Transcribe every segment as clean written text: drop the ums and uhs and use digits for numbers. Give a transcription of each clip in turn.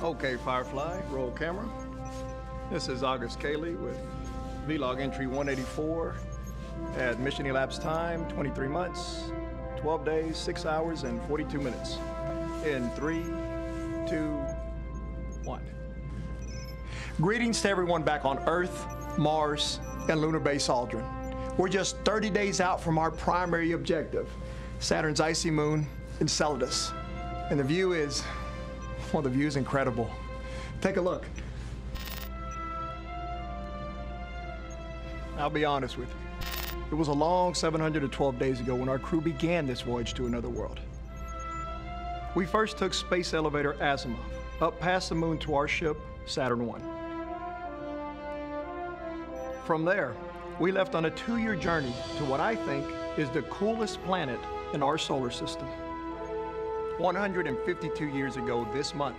Okay, Firefly, roll camera. This is August Cayley with vlog entry 184 at mission elapsed time 23 months, 12 days, 6 hours, and 42 minutes. In 3, 2, 1. Greetings to everyone back on Earth, Mars, and lunar base Aldrin. We're just 30 days out from our primary objective, Saturn's icy moon, Enceladus. And the view is, well, the view is incredible. Take a look. I'll be honest with you. It was a long 712 days ago when our crew began this voyage to another world. We first took space elevator Asimov up past the moon to our ship, Saturn I. From there, we left on a 2-year journey to what I think is the coolest planet in our solar system. 152 years ago this month,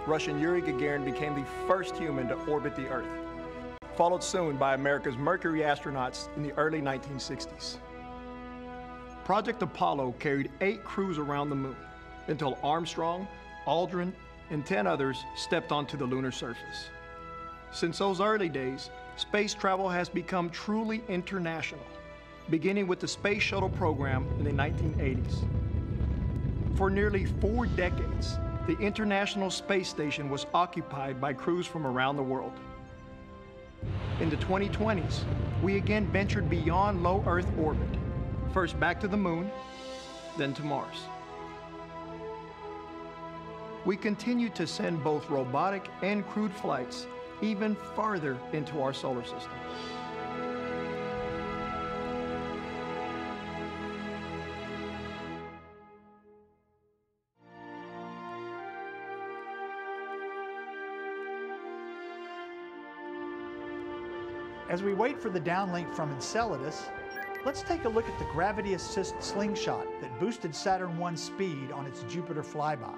Russian Yuri Gagarin became the first human to orbit the Earth, followed soon by America's Mercury astronauts in the early 1960s. Project Apollo carried 8 crews around the moon until Armstrong, Aldrin, and 10 others stepped onto the lunar surface. Since those early days, space travel has become truly international, beginning with the Space Shuttle program in the 1980s. For nearly 4 decades, the International Space Station was occupied by crews from around the world. In the 2020s, we again ventured beyond low Earth orbit, first back to the moon, then to Mars. We continue to send both robotic and crewed flights even farther into our solar system. As we wait for the downlink from Enceladus, let's take a look at the gravity assist slingshot that boosted Saturn I's speed on its Jupiter flyby.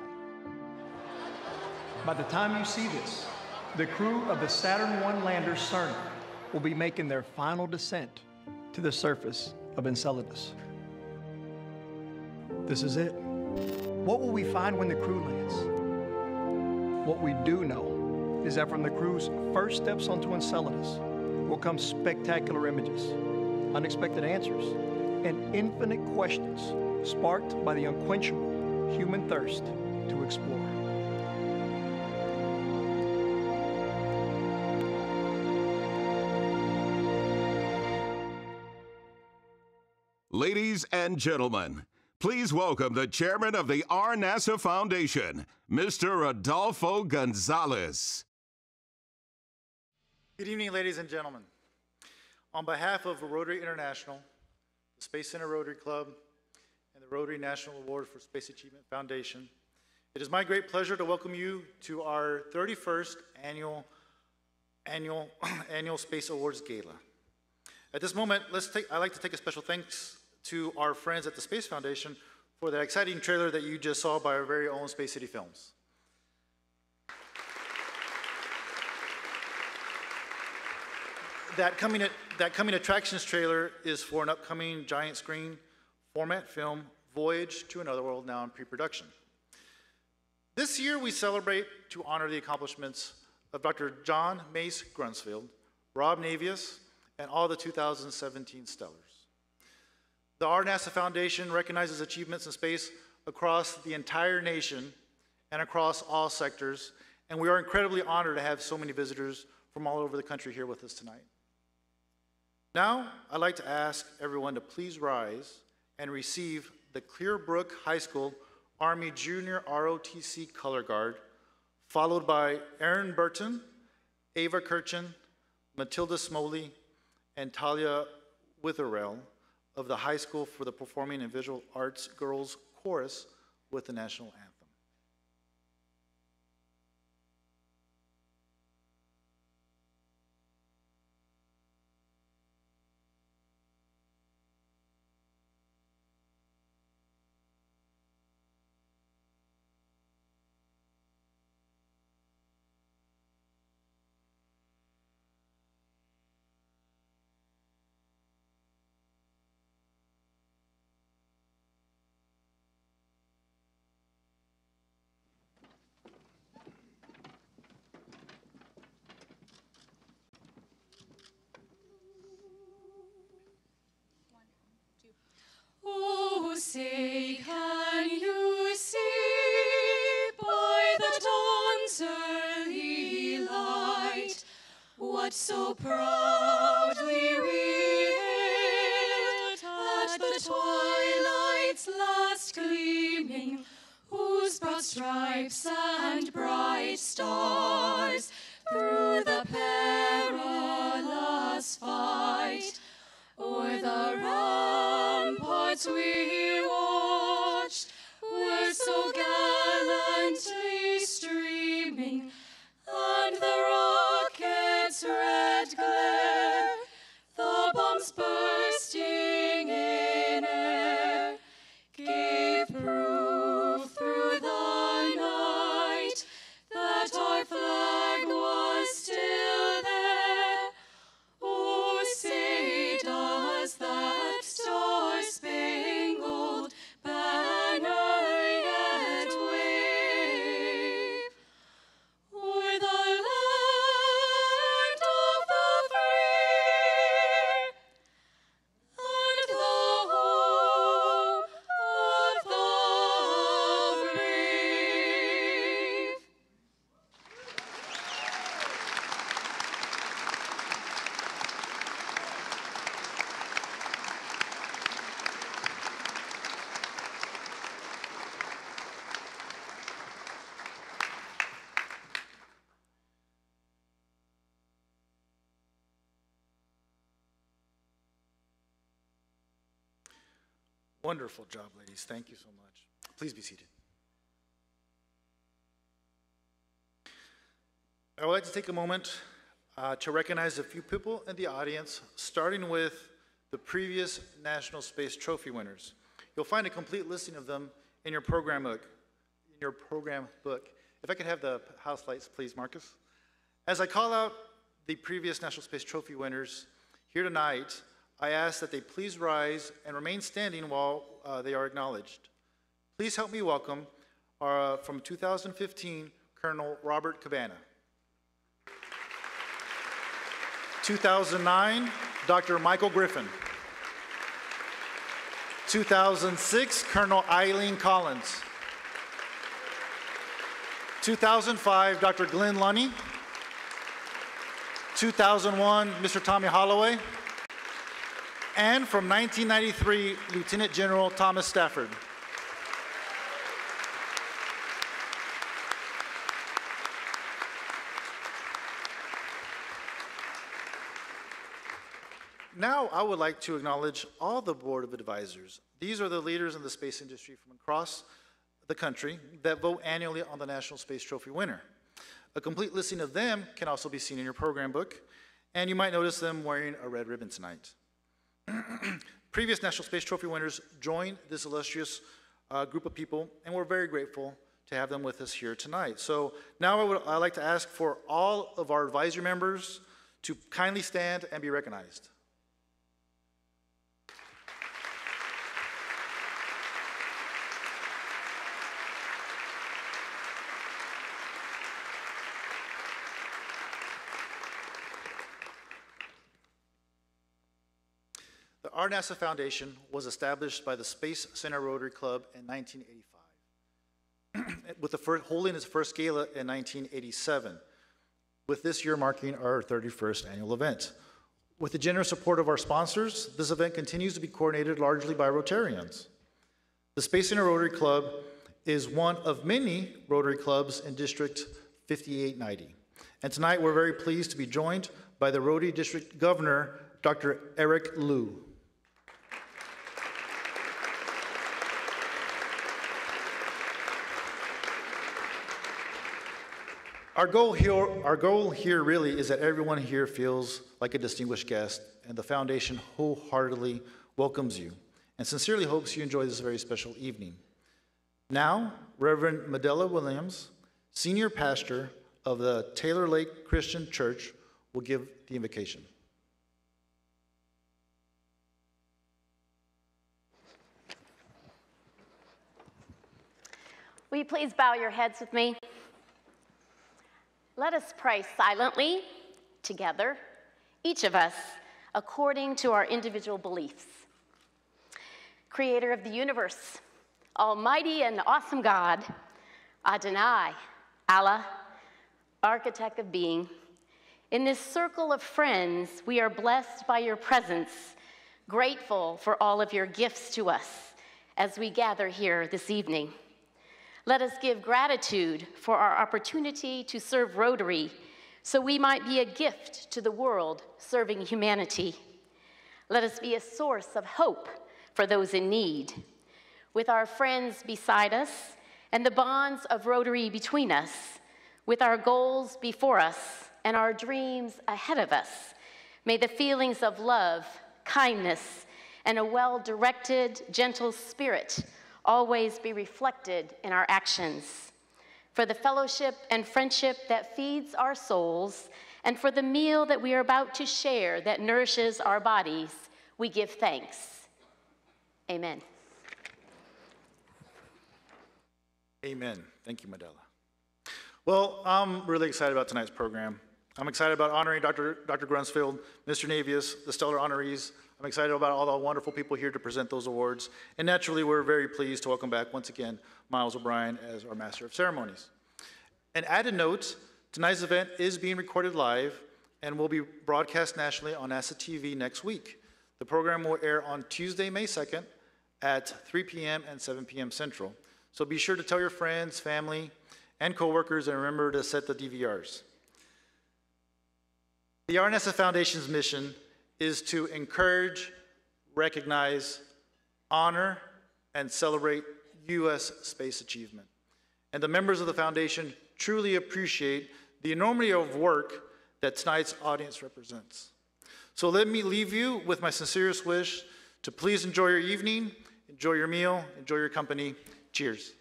By the time you see this, the crew of the Saturn I lander CERN will be making their final descent to the surface of Enceladus. This is it. What will we find when the crew lands? What we do know is that from the crew's first steps onto Enceladus will come spectacular images, unexpected answers, and infinite questions sparked by the unquenchable human thirst to explore. Ladies and gentlemen, please welcome the chairman of the RNASA Foundation, Mr. Adolfo Gonzalez. Good evening, ladies and gentlemen. On behalf of Rotary International, the Space Center Rotary Club, and the Rotary National Award for Space Achievement Foundation, it is my great pleasure to welcome you to our 31st annual Space Awards Gala. At this moment, I'd like to take a special thanks to our friends at the Space Foundation for that exciting trailer that you just saw by our very own Space City Films. That coming attractions trailer is for an upcoming giant screen format film, Voyage to Another World, now in pre-production. This year we celebrate to honor the accomplishments of Dr. John Mace Grunsfield, Rob Navius, and all the 2017 Stellars. The RNASA Foundation recognizes achievements in space across the entire nation and across all sectors, and we are incredibly honored to have so many visitors from all over the country here with us tonight. Now, I'd like to ask everyone to please rise and receive the Clearbrook High School Army Junior ROTC Color Guard, followed by Aaron Burton, Ava Kirchen, Matilda Smoley, and Talia Witherell of the High School for the Performing and Visual Arts Girls Chorus with the National Anthem. say, can you see by the dawn's early light what so proudly we hailed at the twilight's last gleaming, whose broad stripes and bright stars through the perilous fight o'er the ramparts we watched were so gallantly streaming, and the rocket's red glare, the bombs bursting in air, gave proof through the night that our flag was still there. Oh, say does that star-spangled banner yet wave o'er the land of the free and the home of the brave? Wonderful job, ladies. Thank you so much. Please be seated. I would like to take a moment to recognize a few people in the audience, starting with the previous National Space Trophy winners. You'll find a complete listing of them in your program book. If I could have the house lights, please, Marcus. As I call out the previous National Space Trophy winners here tonight, I ask that they please rise and remain standing while they are acknowledged. Please help me welcome from 2015, Colonel Robert Cabana. 2009, Dr. Michael Griffin. 2006, Colonel Eileen Collins. 2005, Dr. Glenn Lunny. 2001, Mr. Tommy Holloway. And from 1993, Lieutenant General Thomas Stafford. Now, I would like to acknowledge all the Board of Advisors. These are the leaders in the space industry from across the country that vote annually on the National Space Trophy winner. A complete listing of them can also be seen in your program book, and you might notice them wearing a red ribbon tonight. Previous National Space Trophy winners joined this illustrious group of people, and we're very grateful to have them with us here tonight. So now I'd like to ask for all of our advisory members to kindly stand and be recognized. The RNASA Foundation was established by the Space Center Rotary Club in 1985, with holding its first gala in 1987, with this year marking our 31st annual event. With the generous support of our sponsors, this event continues to be coordinated largely by Rotarians. The Space Center Rotary Club is one of many Rotary clubs in District 5890. And tonight we're very pleased to be joined by the Rotary District Governor, Dr. Eric Liu. Our goal here really is that everyone here feels like a distinguished guest, and the Foundation wholeheartedly welcomes you and sincerely hopes you enjoy this very special evening. Now, Reverend Medela Williams, Senior Pastor of the Taylor Lake Christian Church, will give the invocation. Will you please bow your heads with me? Let us pray silently, together, each of us, according to our individual beliefs. creator of the universe, almighty and awesome God, Adonai, Allah, architect of being. In this circle of friends, we are blessed by your presence, grateful for all of your gifts to us as we gather here this evening. Let us give gratitude for our opportunity to serve Rotary so we might be a gift to the world serving humanity. Let us be a source of hope for those in need. With our friends beside us and the bonds of Rotary between us, with our goals before us and our dreams ahead of us, may the feelings of love, kindness, and a well-directed, gentle spirit always be reflected in our actions. For the fellowship and friendship that feeds our souls, and for the meal that we are about to share that nourishes our bodies, we give thanks. Amen. Amen. Thank you, Medela. Well, I'm really excited about tonight's program. I'm excited about honoring Dr. Grunsfield, Mr. Navius, the stellar honorees. I'm excited about all the wonderful people here to present those awards. And naturally, we're very pleased to welcome back once again Miles O'Brien as our Master of Ceremonies. An added note, tonight's event is being recorded live and will be broadcast nationally on NASA TV next week. The program will air on Tuesday, May 2nd at 3 p.m. and 7 p.m. Central. So be sure to tell your friends, family, and coworkers, and remember to set the DVRs. The RNASA Foundation's mission is to encourage, recognize, honor, and celebrate U.S. space achievement. And the members of the foundation truly appreciate the enormity of work that tonight's audience represents. So let me leave you with my sincerest wish to please enjoy your evening, enjoy your meal, enjoy your company. Cheers.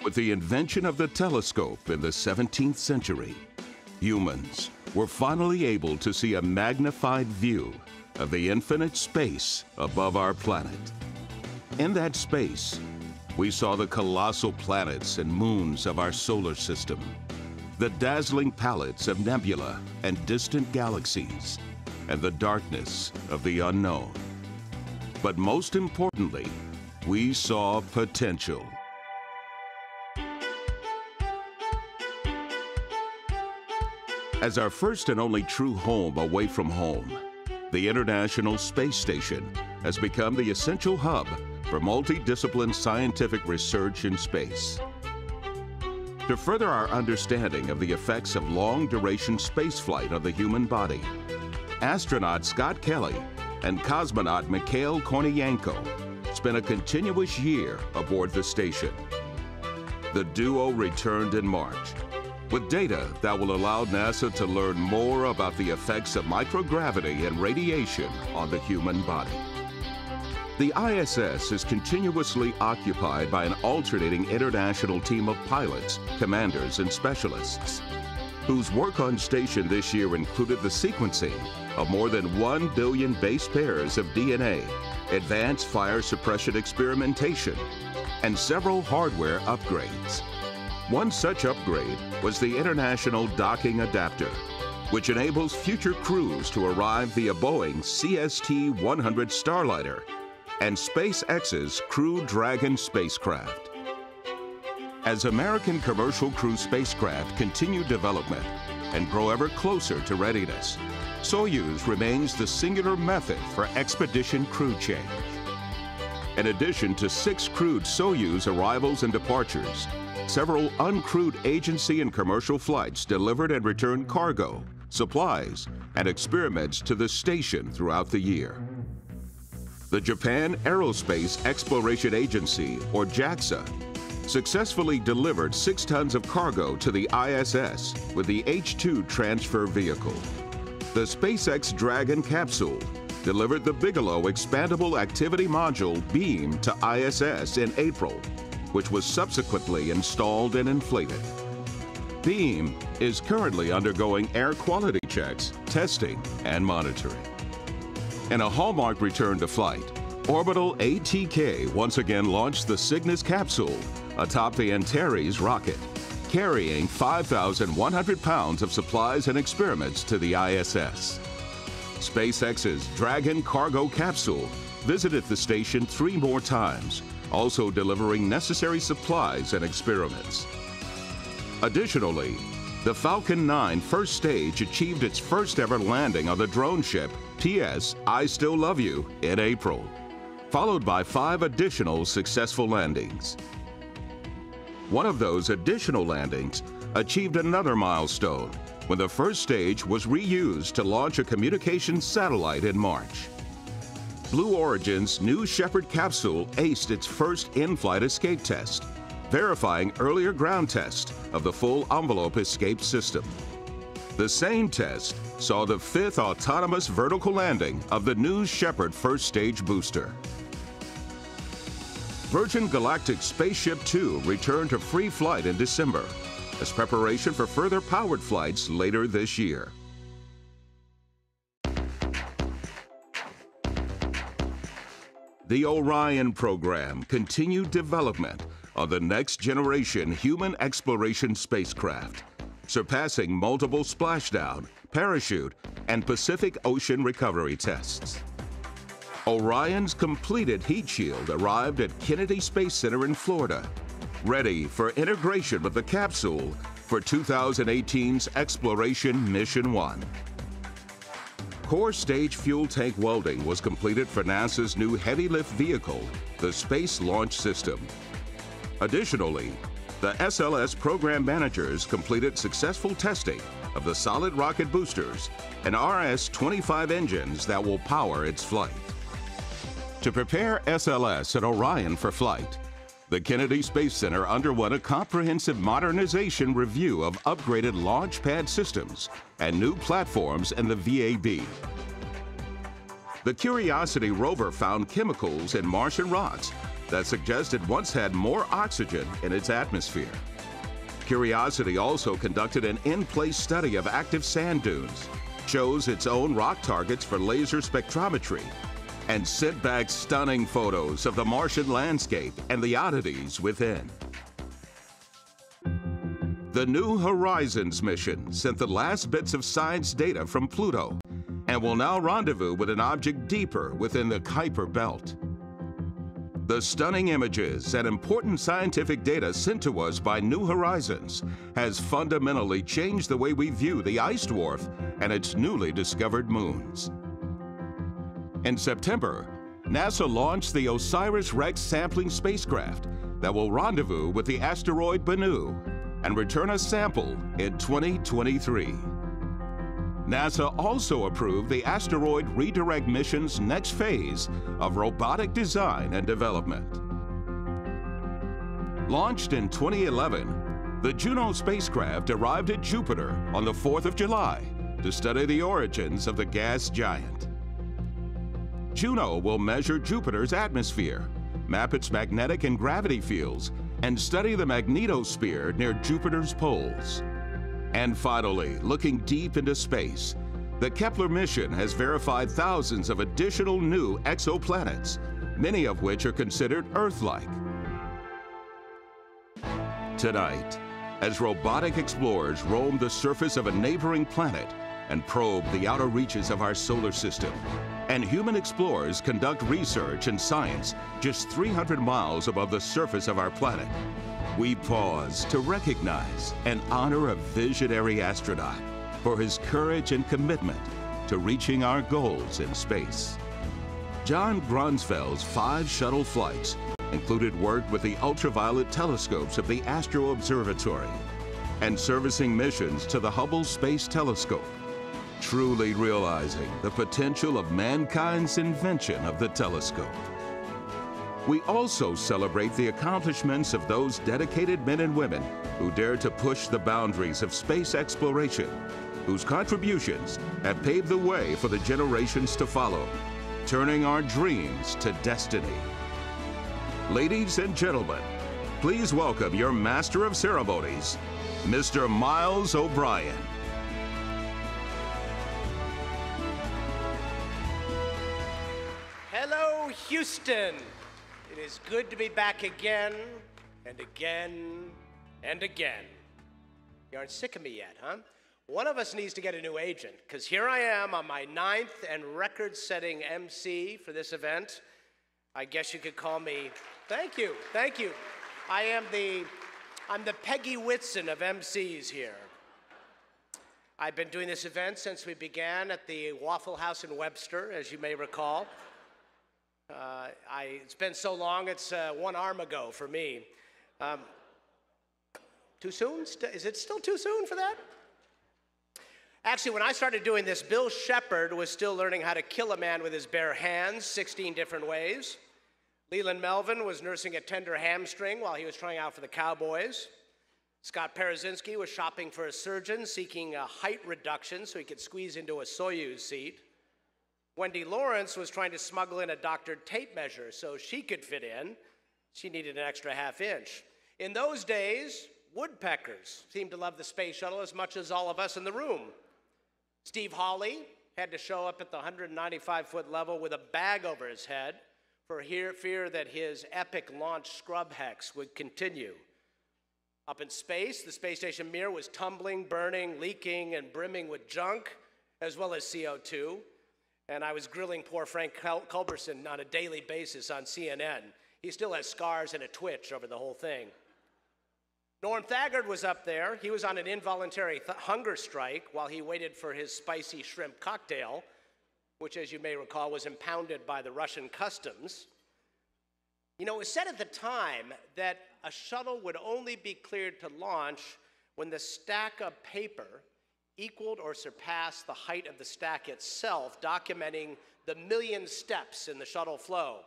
With the invention of the telescope in the 17th century, humans were finally able to see a magnified view of the infinite space above our planet. In that space, we saw the colossal planets and moons of our solar system, the dazzling palettes of nebula and distant galaxies, and the darkness of the unknown. But most importantly, we saw potential. As our first and only true home away from home, the International Space Station has become the essential hub for multidisciplinary scientific research in space. To further our understanding of the effects of long-duration spaceflight on the human body, astronaut Scott Kelly and cosmonaut Mikhail Kornienko spent a continuous year aboard the station. The duo returned in March with data that will allow NASA to learn more about the effects of microgravity and radiation on the human body. The ISS is continuously occupied by an alternating international team of pilots, commanders, and specialists, whose work on station this year included the sequencing of more than 1 billion base pairs of DNA, advanced fire suppression experimentation, and several hardware upgrades. One such upgrade was the International Docking Adapter, which enables future crews to arrive via Boeing CST-100 Starliner and SpaceX's Crew Dragon spacecraft. As American commercial crew spacecraft continue development and grow ever closer to readiness, Soyuz remains the singular method for expedition crew change. In addition to 6 crewed Soyuz arrivals and departures, several uncrewed agency and commercial flights delivered and returned cargo, supplies, and experiments to the station throughout the year. The Japan Aerospace Exploration Agency, or JAXA, successfully delivered 6 tons of cargo to the ISS with the H-2 transfer vehicle. The SpaceX Dragon capsule delivered the Bigelow Expandable Activity Module beam to ISS in April, which was subsequently installed and inflated. Beam is currently undergoing air quality checks, testing, and monitoring. In a hallmark return to flight, Orbital ATK once again launched the Cygnus capsule atop the Antares rocket, carrying 5,100 pounds of supplies and experiments to the ISS. SpaceX's Dragon cargo capsule visited the station 3 more times, also delivering necessary supplies and experiments. Additionally, the Falcon 9 first stage achieved its first ever landing on the drone ship P.S. I Still Love You in April, followed by 5 additional successful landings. One of those additional landings achieved another milestone when the first stage was reused to launch a communications satellite in March. Blue Origin's New Shepard capsule aced its first in-flight escape test, verifying earlier ground tests of the full envelope escape system. The same test saw the 5th autonomous vertical landing of the New Shepard first stage booster. Virgin Galactic Spaceship 2 returned to free flight in December as preparation for further powered flights later this year. The Orion program continued development on the next generation human exploration spacecraft, surpassing multiple splashdown, parachute, and Pacific Ocean recovery tests. Orion's completed heat shield arrived at Kennedy Space Center in Florida, ready for integration with the capsule for 2018's Exploration Mission 1. Core stage fuel tank welding was completed for NASA's new heavy lift vehicle, the Space Launch System. Additionally, the SLS program managers completed successful testing of the solid rocket boosters and RS-25 engines that will power its flight. To prepare SLS and Orion for flight, the Kennedy Space Center underwent a comprehensive modernization review of upgraded launch pad systems and new platforms in the VAB. The Curiosity rover found chemicals in Martian rocks that suggest it once had more oxygen in its atmosphere. Curiosity also conducted an in-place study of active sand dunes, chose its own rock targets for laser spectrometry, and sent back stunning photos of the Martian landscape and the oddities within. The New Horizons mission sent the last bits of science data from Pluto and will now rendezvous with an object deeper within the Kuiper belt. The stunning images and important scientific data sent to us by New Horizons has fundamentally changed the way we view the ice dwarf and its newly discovered moons. In September, NASA launched the OSIRIS-REx sampling spacecraft that will rendezvous with the asteroid Bennu and return a sample in 2023. NASA also approved the asteroid redirect mission's next phase of robotic design and development. Launched in 2011, the Juno spacecraft arrived at Jupiter on the 4th of July to study the origins of the gas giant. Juno will measure Jupiter's atmosphere, map its magnetic and gravity fields, and study the magnetosphere near Jupiter's poles. And finally, looking deep into space, the Kepler mission has verified thousands of additional new exoplanets, many of which are considered Earth-like. Tonight, as robotic explorers roam the surface of a neighboring planet and probe the outer reaches of our solar system, and human explorers conduct research and science just 300 miles above the surface of our planet, we pause to recognize and honor a visionary astronaut for his courage and commitment to reaching our goals in space. John Grunsfeld's 5 shuttle flights included work with the ultraviolet telescopes of the Astro Observatory and servicing missions to the Hubble Space Telescope, truly realizing the potential of mankind's invention of the telescope. We also celebrate the accomplishments of those dedicated men and women who dare to push the boundaries of space exploration, whose contributions have paved the way for the generations to follow, turning our dreams to destiny. Ladies and gentlemen, please welcome your Master of Ceremonies, Mr. Miles O'Brien. Hello, Houston. It is good to be back again and again and again. You aren't sick of me yet, huh? One of us needs to get a new agent, because here I am on my 9th and record-setting MC for this event. I guess you could call me, thank you. I'm the Peggy Whitson of MCs here. I've been doing this event since we began at the Waffle House in Webster, as you may recall. It's been so long, it's 1 arm ago for me. Too soon? Is it still too soon for that? Actually, when I started doing this, Bill Shepard was still learning how to kill a man with his bare hands 16 different ways. Leland Melvin was nursing a tender hamstring while he was trying out for the Cowboys. Scott Parazinski was shopping for a surgeon seeking a height reduction so he could squeeze into a Soyuz seat. Wendy Lawrence was trying to smuggle in a doctored tape measure so she could fit in. She needed an extra ½ inch. In those days, woodpeckers seemed to love the space shuttle as much as all of us in the room. Steve Hawley had to show up at the 195-foot level with a bag over his head for fear that his epic launch scrub hex would continue. Up in space, the space station Mir was tumbling, burning, leaking, and brimming with junk, as well as CO2. And I was grilling poor Frank Culberson on a daily basis on CNN. He still has scars and a twitch over the whole thing. Norm Thagard was up there. He was on an involuntary hunger strike while he waited for his spicy shrimp cocktail, which, as you may recall, was impounded by the Russian customs. You know, it was said at the time that a shuttle would only be cleared to launch when the stack of paper equaled or surpassed the height of the stack itself, documenting the million steps in the shuttle flow.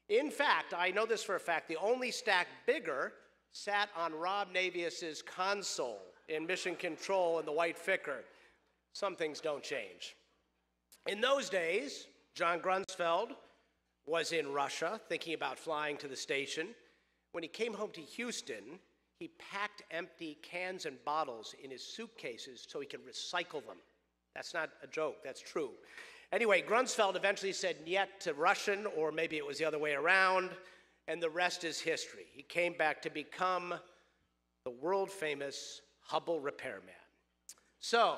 In fact, I know this for a fact, the only stack bigger sat on Rob Navius's console in Mission Control in the White Vicar. Some things don't change. In those days, John Grunsfeld was in Russia thinking about flying to the station. When he came home to Houston, he packed empty cans and bottles in his suitcases so he could recycle them. That's not a joke, that's true. Anyway, Grunsfeld eventually said "niet" to Russian, or maybe it was the other way around, and the rest is history. He came back to become the world-famous Hubble repairman. So,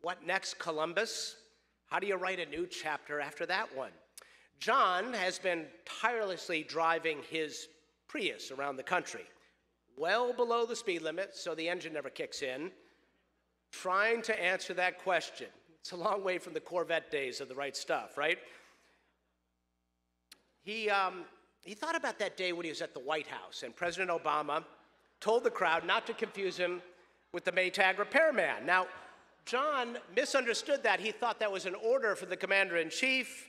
what next, Columbus? How do you write a new chapter after that one? John has been tirelessly driving his Prius around the country, well below the speed limit, so the engine never kicks in, trying to answer that question. It's a long way from the Corvette days of the right stuff, right? He thought about that day when he was at the White House, and President Obama told the crowd not to confuse him with the Maytag repairman. Now, John misunderstood that. He thought that was an order from the commander-in-chief.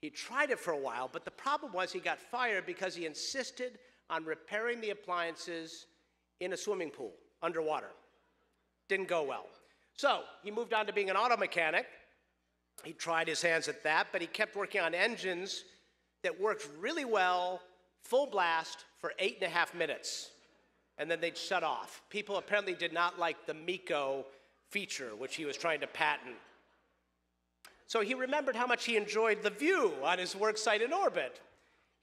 He tried it for a while, but the problem was he got fired because he insisted on repairing the appliances in a swimming pool, underwater. Didn't go well. So he moved on to being an auto mechanic. He tried his hands at that, but he kept working on engines that worked really well, full blast, for 8.5 minutes. And then they'd shut off. People apparently did not like the MECO feature, which he was trying to patent. So he remembered how much he enjoyed the view on his work site in orbit.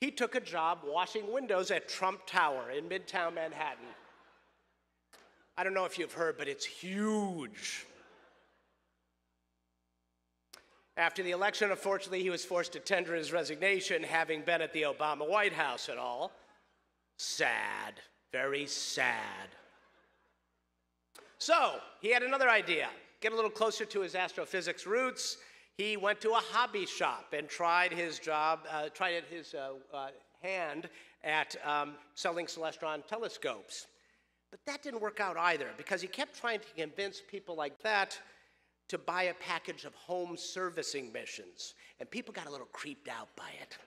He took a job washing windows at Trump Tower in Midtown Manhattan. I don't know if you've heard, but it's huge. After the election, unfortunately, he was forced to tender his resignation, having been at the Obama White House and all. Sad, very sad. So he had another idea, get a little closer to his astrophysics roots. He went to a hobby shop and tried his hand at selling Celestron telescopes. But that didn't work out either, because he kept trying to convince people like that to buy a package of home servicing missions, and people got a little creeped out by it.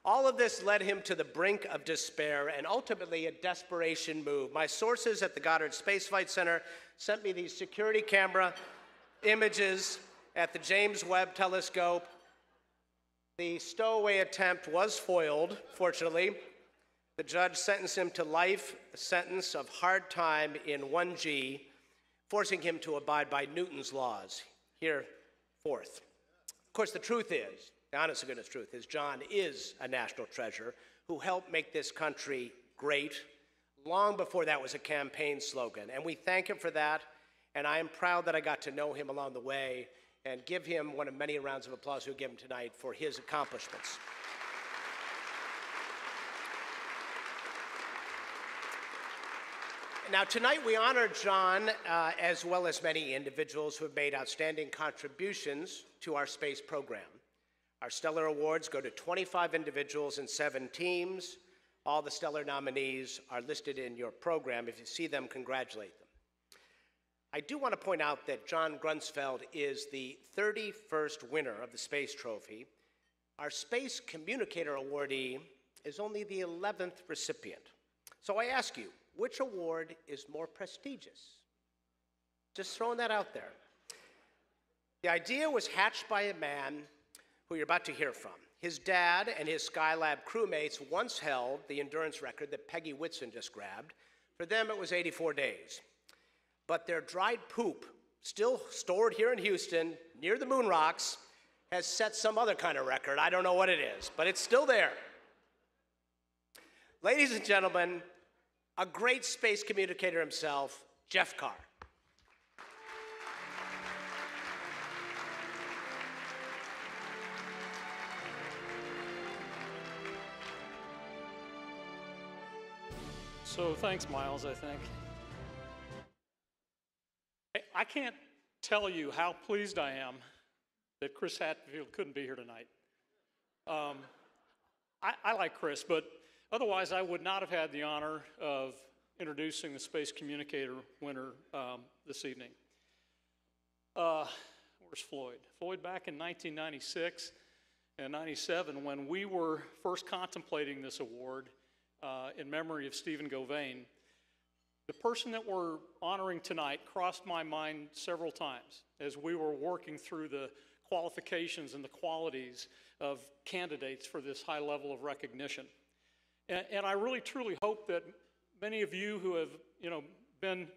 All of this led him to the brink of despair and ultimately a desperation move. My sources at the Goddard Space Flight Center sent me these security camera images at the James Webb Telescope. The stowaway attempt was foiled, fortunately. The judge sentenced him to life, a sentence of hard time in 1G, forcing him to abide by Newton's laws. Here, fourth. Of course, the truth is, the honest to goodness truth is, John is a national treasure who helped make this country great, long before that was a campaign slogan. And we thank him for that. And I am proud that I got to know him along the way and give him one of many rounds of applause we'll give him tonight for his accomplishments. Now, tonight we honor John as well as many individuals who have made outstanding contributions to our space program. Our Stellar Awards go to 25 individuals and 7 teams. All the Stellar nominees are listed in your program. If you see them, congratulate them. I do want to point out that John Grunsfeld is the 31st winner of the Space Trophy. Our Space Communicator awardee is only the 11th recipient. So I ask you, which award is more prestigious? Just throwing that out there. The idea was hatched by a man who you're about to hear from. His dad and his Skylab crewmates once held the endurance record that Peggy Whitson just grabbed. For them, it was 84 days. But their dried poop, still stored here in Houston, near the moon rocks, has set some other kind of record. I don't know what it is, but it's still there. Ladies and gentlemen, a great space communicator himself, Jeff Carr. So thanks, Miles, I think. I can't tell you how pleased I am that Chris Hadfield couldn't be here tonight. I like Chris, but otherwise I would not have had the honor of introducing the Space Communicator winner this evening. Where's Floyd? Floyd, back in 1996 and 97, when we were first contemplating this award in memory of Stephen Govain, the person that we're honoring tonight crossed my mind several times as we were working through the qualifications and the qualities of candidates for this high level of recognition. And I really truly hope that many of you who have been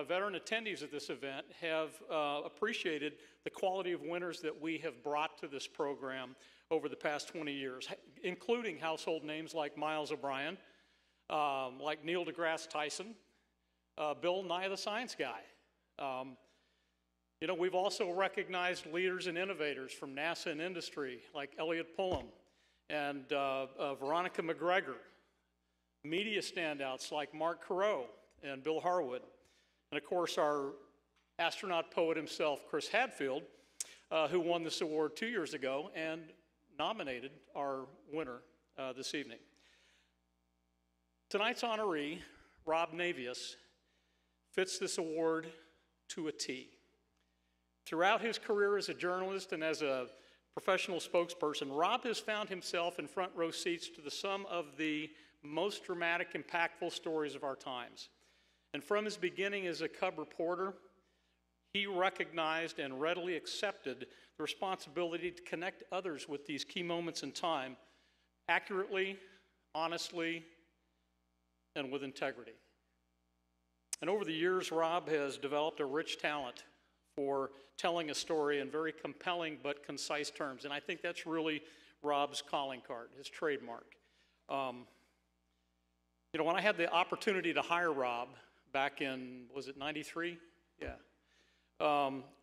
veteran attendees at this event have appreciated the quality of winners that we have brought to this program over the past 20 years, including household names like Miles O'Brien, like Neil deGrasse Tyson, Bill Nye the Science Guy. We've also recognized leaders and innovators from NASA and industry, like Elliot Pullum and Veronica McGregor. Media standouts like Mark Carreau and Bill Harwood. And of course, our astronaut poet himself, Chris Hadfield, who won this award 2 years ago and nominated our winner this evening. Tonight's honoree, Rob Navius, fits this award to a T. Throughout his career as a journalist and as a professional spokesperson, Rob has found himself in front row seats to some of the most dramatic, impactful stories of our times. And from his beginning as a Cub reporter, he recognized and readily accepted the responsibility to connect others with these key moments in time accurately, honestly, and with integrity. And over the years, Rob has developed a rich talent for telling a story in very compelling but concise terms. And I think that's really Rob's calling card, his trademark. When I had the opportunity to hire Rob back in, was it 93? Yeah.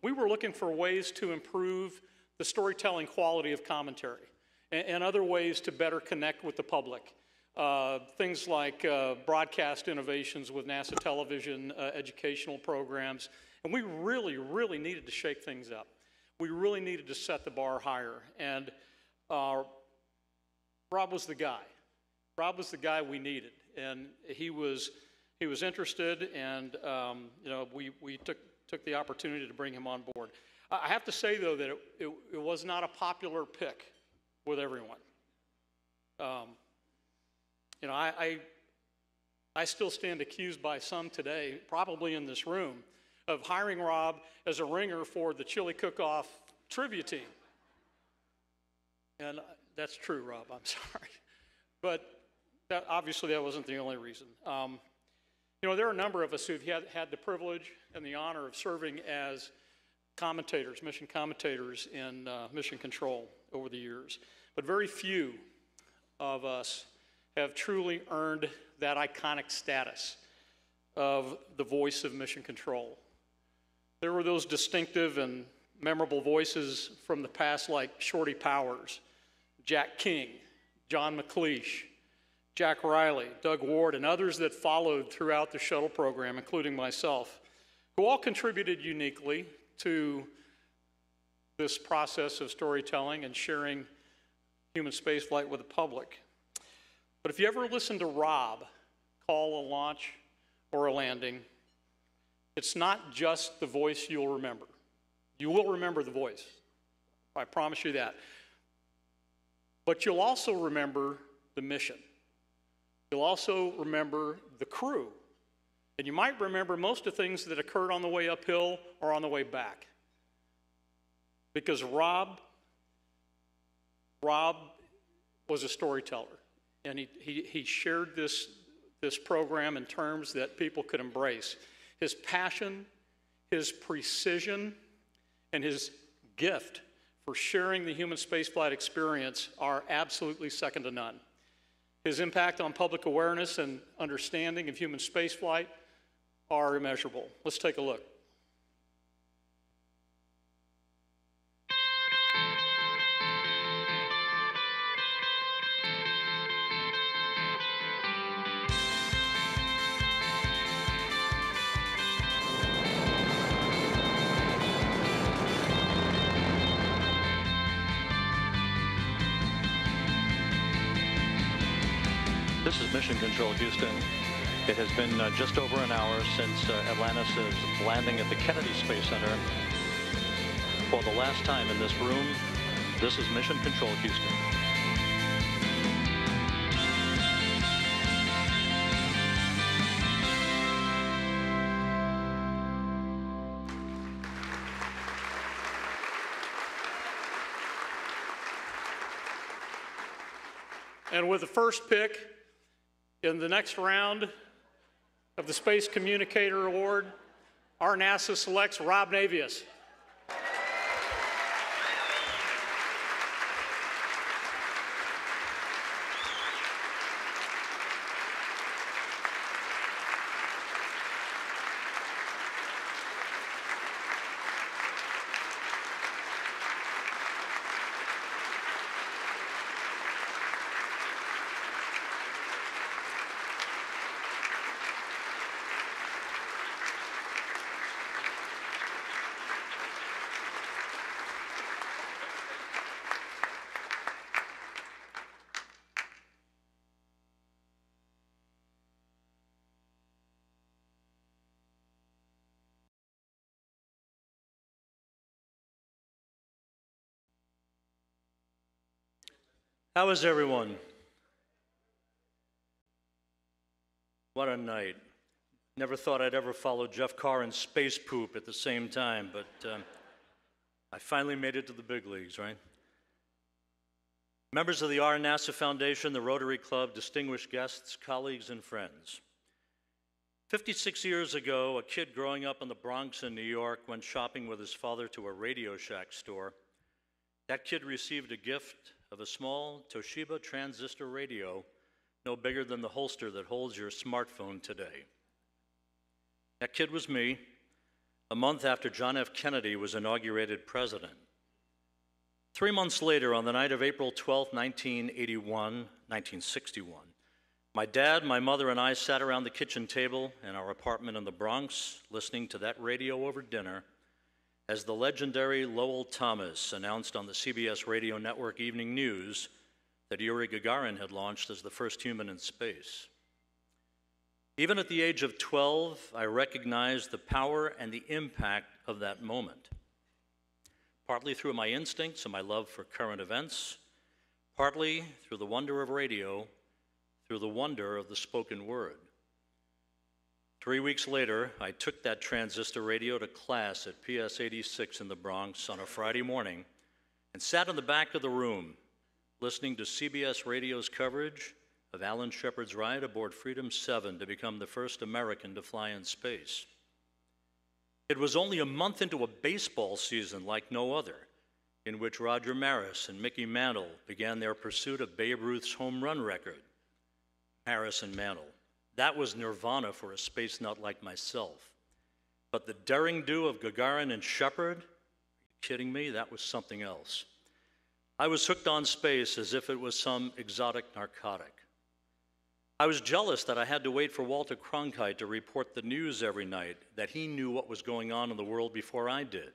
We were looking for ways to improve the storytelling quality of commentary and other ways to better connect with the public. Things like broadcast innovations with NASA television, educational programs. And we really, really needed to shake things up. We really needed to set the bar higher. And Rob was the guy. Rob was the guy we needed. And he was interested, and we took the opportunity to bring him on board. I have to say, though, that it was not a popular pick with everyone. I still stand accused by some today, probably in this room, of hiring Rob as a ringer for the Chili Cook-Off trivia team. And that's true, Rob, I'm sorry. But obviously that wasn't the only reason. There are a number of us who've had the privilege and the honor of serving as commentators, mission commentators in mission control over the years. But very few of us have truly earned that iconic status of the voice of mission control. There were those distinctive and memorable voices from the past like Shorty Powers, Jack King, John McLeish, Jack Riley, Doug Ward, and others that followed throughout the shuttle program, including myself, who all contributed uniquely to this process of storytelling and sharing human spaceflight with the public. But if you ever listen to Rob call a launch or a landing, it's not just the voice you'll remember. You will remember the voice. I promise you that. But you'll also remember the mission. You'll also remember the crew. And you might remember most of the things that occurred on the way uphill or on the way back. Because Rob was a storyteller. And he shared this program in terms that people could embrace. His passion, his precision, and his gift for sharing the human spaceflight experience are absolutely second to none. His impact on public awareness and understanding of human spaceflight are immeasurable. Let's take a look. This is Mission Control, Houston. It has been just over an hour since Atlantis' landing at the Kennedy Space Center. For the last time in this room, this is Mission Control, Houston. And with the first pick in the next round of the Space Communicator Award, our NASA selects Rob Navius. How is everyone? What a night. Never thought I'd ever follow Jeff Carr and space poop at the same time, but I finally made it to the big leagues, right? Members of the RNASA Foundation, the Rotary Club, distinguished guests, colleagues, and friends. 56 years ago, a kid growing up in the Bronx in New York went shopping with his father to a Radio Shack store. That kid received a gift of a small Toshiba transistor radio, no bigger than the holster that holds your smartphone today. That kid was me, a month after John F. Kennedy was inaugurated president. 3 months later, on the night of April 12, 1961, my dad, my mother, and I sat around the kitchen table in our apartment in the Bronx, listening to that radio over dinner, as the legendary Lowell Thomas announced on the CBS radio network Evening News that Yuri Gagarin had launched as the first human in space. Even at the age of 12, I recognized the power and the impact of that moment, partly through my instincts and my love for current events, partly through the wonder of radio, through the wonder of the spoken word. 3 weeks later, I took that transistor radio to class at PS 86 in the Bronx on a Friday morning and sat in the back of the room listening to CBS Radio's coverage of Alan Shepard's ride aboard Freedom 7 to become the first American to fly in space. It was only a month into a baseball season like no other, in which Roger Maris and Mickey Mantle began their pursuit of Babe Ruth's home run record. Maris and Mantle, That was nirvana for a space nut like myself. But the daring do of Gagarin and Shepard, are you kidding me? That was something else. I was hooked on space as if it was some exotic narcotic. I was jealous that I had to wait for Walter Cronkite to report the news every night, that he knew what was going on in the world before I did.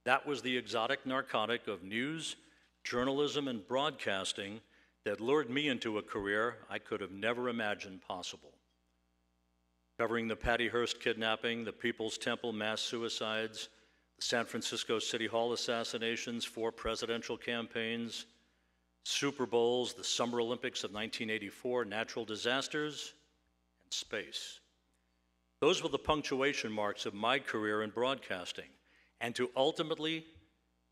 That was the exotic narcotic of news, journalism, and broadcasting that lured me into a career I could have never imagined possible. Covering the Patty Hearst kidnapping, the People's Temple mass suicides, the San Francisco City Hall assassinations, 4 presidential campaigns, Super Bowls, the Summer Olympics of 1984, natural disasters, and space. Those were the punctuation marks of my career in broadcasting. And to ultimately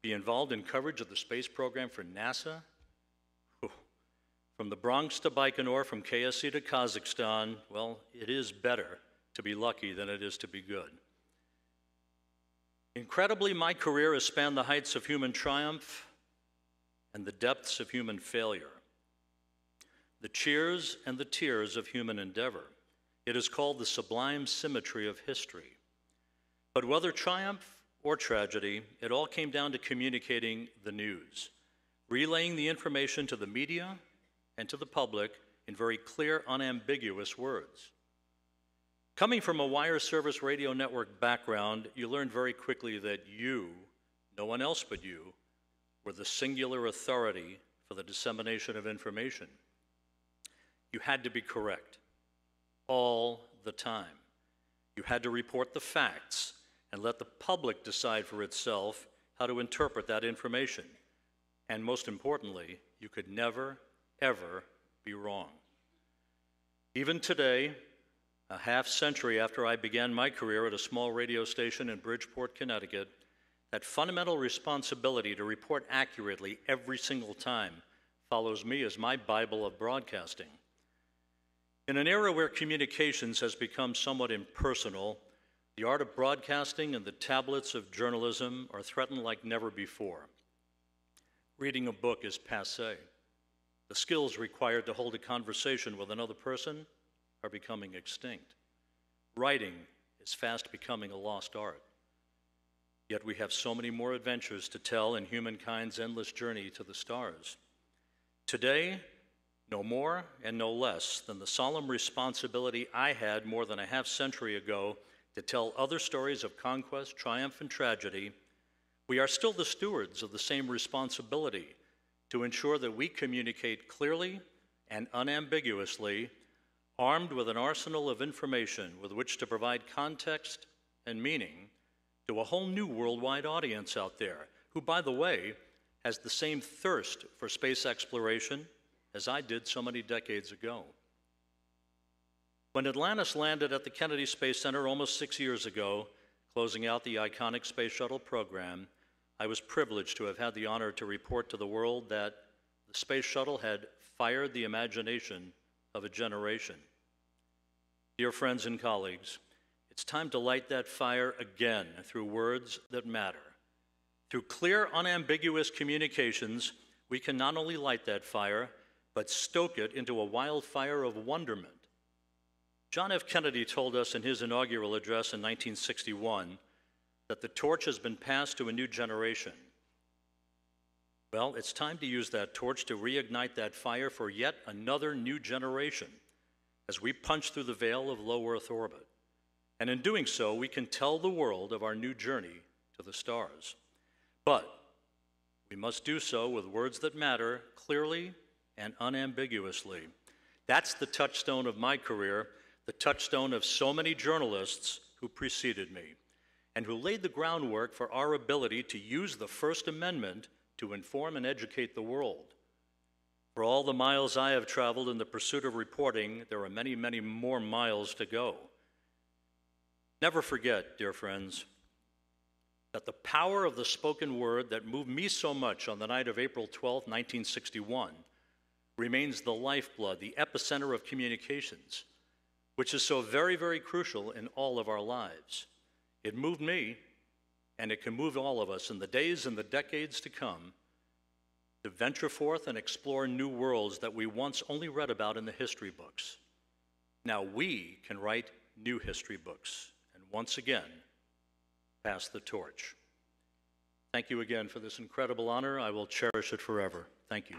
be involved in coverage of the space program for NASA, from the Bronx to Baikonur, from KSC to Kazakhstan, well, it is better to be lucky than it is to be good. Incredibly, my career has spanned the heights of human triumph and the depths of human failure, the cheers and the tears of human endeavor. It is called the sublime symmetry of history. But whether triumph or tragedy, it all came down to communicating the news, relaying the information to the media and to the public in very clear, unambiguous words. Coming from a wire service radio network background, you learned very quickly that you, no one else but you, were the singular authority for the dissemination of information. You had to be correct all the time. You had to report the facts and let the public decide for itself how to interpret that information. And most importantly, you could never, ever be wrong. Even today, a half century after I began my career at a small radio station in Bridgeport, Connecticut, that fundamental responsibility to report accurately every single time follows me as my Bible of broadcasting. In an era where communications has become somewhat impersonal, the art of broadcasting and the tablets of journalism are threatened like never before. Reading a book is passé. The skills required to hold a conversation with another person are becoming extinct. Writing is fast becoming a lost art. Yet we have so many more adventures to tell in humankind's endless journey to the stars. Today, no more and no less than the solemn responsibility I had more than a half century ago to tell other stories of conquest, triumph, and tragedy, we are still the stewards of the same responsibility to ensure that we communicate clearly and unambiguously, armed with an arsenal of information with which to provide context and meaning to a whole new worldwide audience out there, who, by the way, has the same thirst for space exploration as I did so many decades ago. When Atlantis landed at the Kennedy Space Center almost 6 years ago, closing out the iconic Space Shuttle program, I was privileged to have had the honor to report to the world that the Space Shuttle had fired the imagination of a generation. Dear friends and colleagues, it's time to light that fire again through words that matter. Through clear, unambiguous communications, we can not only light that fire, but stoke it into a wildfire of wonderment. John F. Kennedy told us in his inaugural address in 1961 that the torch has been passed to a new generation. Well, it's time to use that torch to reignite that fire for yet another new generation as we punch through the veil of low Earth orbit. And in doing so, we can tell the world of our new journey to the stars. But we must do so with words that matter clearly and unambiguously. That's the touchstone of my career, the touchstone of so many journalists who preceded me, and who laid the groundwork for our ability to use the First Amendment to inform and educate the world. For all the miles I have traveled in the pursuit of reporting, there are many, many more miles to go. Never forget, dear friends, that the power of the spoken word that moved me so much on the night of April 12, 1961, remains the lifeblood, the epicenter of communications, which is so very, very crucial in all of our lives. It moved me, and it can move all of us in the days and the decades to come to venture forth and explore new worlds that we once only read about in the history books. Now we can write new history books and once again pass the torch. Thank you again for this incredible honor. I will cherish it forever. Thank you.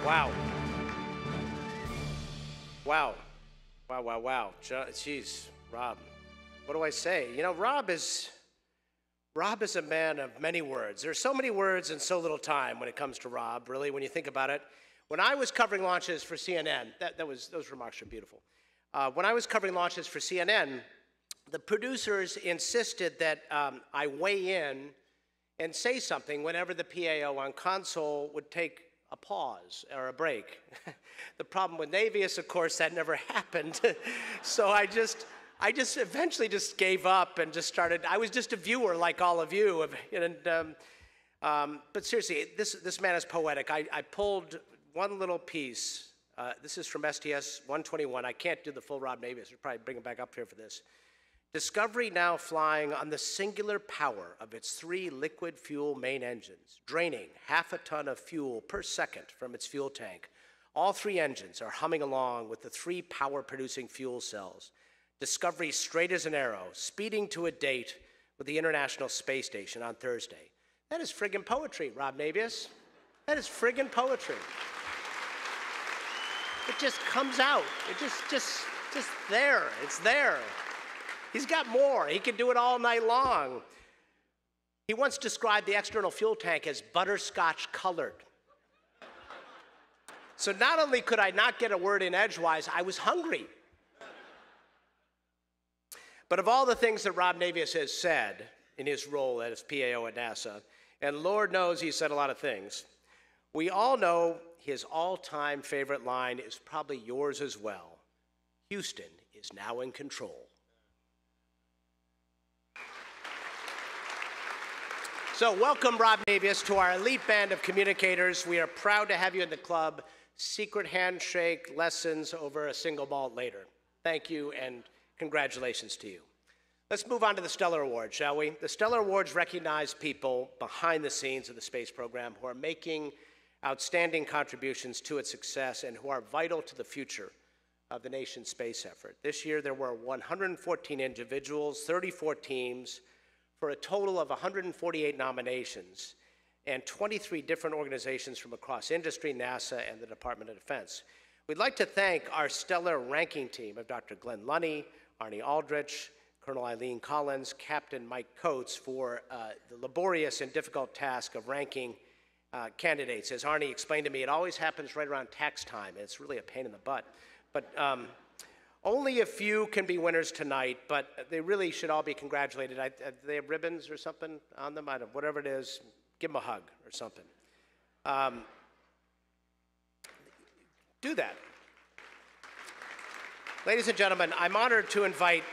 Wow. Wow. Wow, wow, wow. Jeez, Rob. What do I say? You know, Rob is a man of many words. There's so many words and so little time when it comes to Rob, really, when you think about it. When I was covering launches for CNN, those remarks are beautiful. When I was covering launches for CNN, the producers insisted that I weigh in and say something whenever the PAO on console would take a pause or a break. The problem with Navius, of course, that never happened. So I just eventually just gave up and just started. I was just a viewer like all of you. But seriously, this man is poetic. I pulled one little piece. This is from STS 121. I can't do the full Rob Navius. We'll probably bring him back up here for this. Discovery now flying on the singular power of its 3 liquid fuel main engines, draining half a ton of fuel per second from its fuel tank. All 3 engines are humming along with the 3 power-producing fuel cells. Discovery straight as an arrow, speeding to a date with the International Space Station on Thursday. That is friggin' poetry, Rob Navius. That is friggin' poetry. It just comes out. It just there. It's there. He's got more. He can do it all night long. He once described the external fuel tank as butterscotch colored. So not only could I not get a word in edgewise, I was hungry. But of all the things that Rob Navius has said in his role as PAO at NASA, and Lord knows he's said a lot of things, we all know his all-time favorite line is probably yours as well. Houston is now in control. So welcome, Rob Navius, to our elite band of communicators. We are proud to have you in the club. Secret handshake lessons over a single malt later. Thank you and congratulations to you. Let's move on to the Stellar Awards, shall we? The Stellar Awards recognize people behind the scenes of the space program who are making outstanding contributions to its success and who are vital to the future of the nation's space effort. This year, there were 114 individuals, 34 teams, for a total of 148 nominations, and 23 different organizations from across industry, NASA, and the Department of Defense. We'd like to thank our stellar ranking team of Dr. Glenn Lunny, Arnie Aldrich, Colonel Eileen Collins, Captain Mike Coates for the laborious and difficult task of ranking candidates. As Arnie explained to me, it always happens right around tax time, and it's really a pain in the butt. But only a few can be winners tonight, but they really should all be congratulated. They have ribbons or something on them, whatever it is, give them a hug or something. Do that. Ladies and gentlemen, I'm honored to invite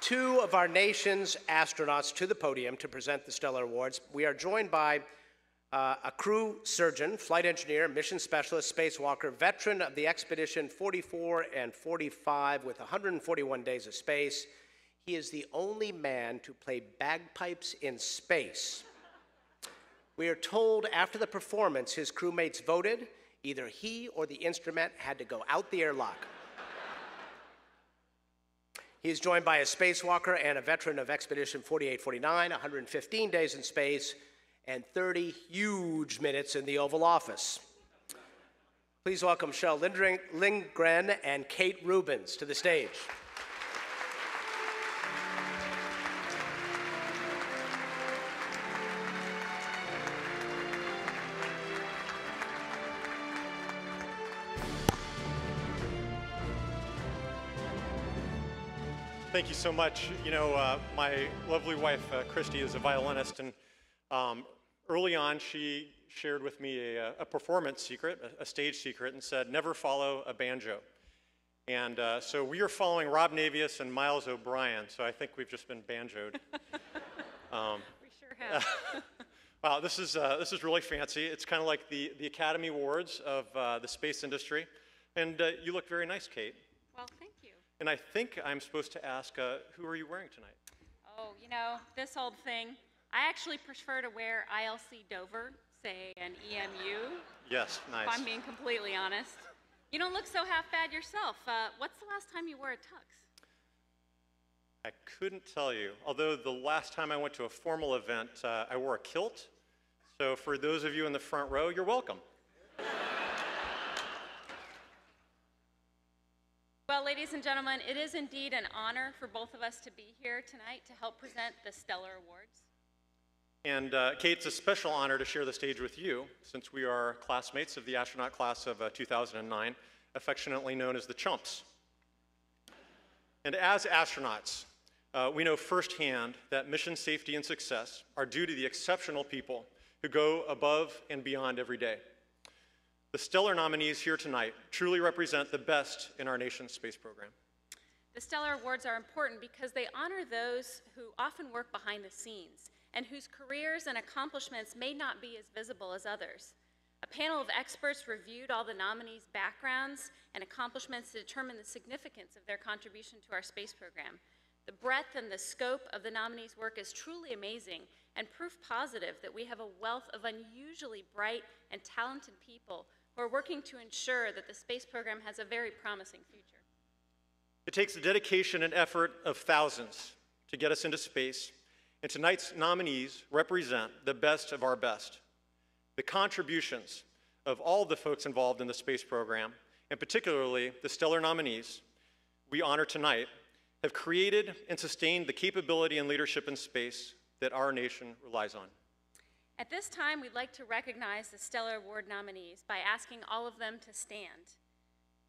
2 of our nation's astronauts to the podium to present the Stellar Awards. We are joined by a crew surgeon, flight engineer, mission specialist, spacewalker, veteran of the Expedition 44 and 45 with 141 days of space. He is the only man to play bagpipes in space. We are told after the performance, his crewmates voted either he or the instrument had to go out the airlock. He is joined by a spacewalker and a veteran of Expedition 48-49, 115 days in space, and 30 huge minutes in the Oval Office. Please welcome Shel Lindgren and Kate Rubins to the stage. Thank you so much. You know, my lovely wife, Christy, is a violinist, and early on, she shared with me a performance secret, a stage secret, and said, never follow a banjo. And so we are following Rob Navius and Miles O'Brien, so I think we've just been banjoed. We sure have. Wow, this is really fancy. It's kind of like the Academy Awards of the space industry. And you look very nice, Kate. Well, thank you. And I think I'm supposed to ask, who are you wearing tonight? Oh, you know, this old thing. I actually prefer to wear ILC Dover, say an EMU. Yes, nice. If I'm being completely honest. You don't look so half bad yourself. What's the last time you wore a tux? I couldn't tell you, although the last time I went to a formal event, I wore a kilt. So for those of you in the front row, you're welcome. Well, ladies and gentlemen, it is indeed an honor for both of us to be here tonight to help present the Stellar Awards. And Kate, it's a special honor to share the stage with you, since we are classmates of the astronaut class of 2009, affectionately known as the Chumps. And as astronauts, we know firsthand that mission safety and success are due to the exceptional people who go above and beyond every day. The stellar nominees here tonight truly represent the best in our nation's space program. The Stellar Awards are important because they honor those who often work behind the scenes and whose careers and accomplishments may not be as visible as others. A panel of experts reviewed all the nominees' backgrounds and accomplishments to determine the significance of their contribution to our space program. The breadth and the scope of the nominees' work is truly amazing and proof positive that we have a wealth of unusually bright and talented people who are working to ensure that the space program has a very promising future. It takes the dedication and effort of thousands to get us into space, and tonight's nominees represent the best of our best. The contributions of all the folks involved in the space program, and particularly the stellar nominees we honor tonight, have created and sustained the capability and leadership in space that our nation relies on. At this time, we'd like to recognize the Stellar Award nominees by asking all of them to stand.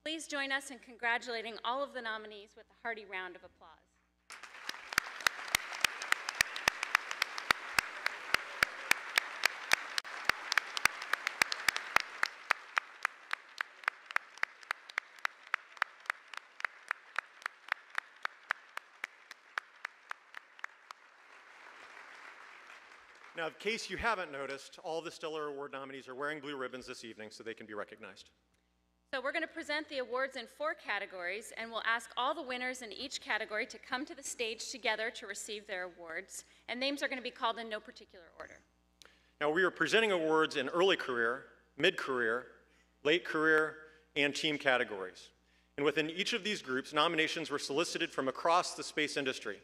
Please join us in congratulating all of the nominees with a hearty round of applause. Now, in case you haven't noticed, all the Stellar Award nominees are wearing blue ribbons this evening so they can be recognized. So we're going to present the awards in 4 categories, and we'll ask all the winners in each category to come to the stage together to receive their awards, and names are going to be called in no particular order. Now, we are presenting awards in early career, mid-career, late career, and team categories. And within each of these groups, nominations were solicited from across the space industry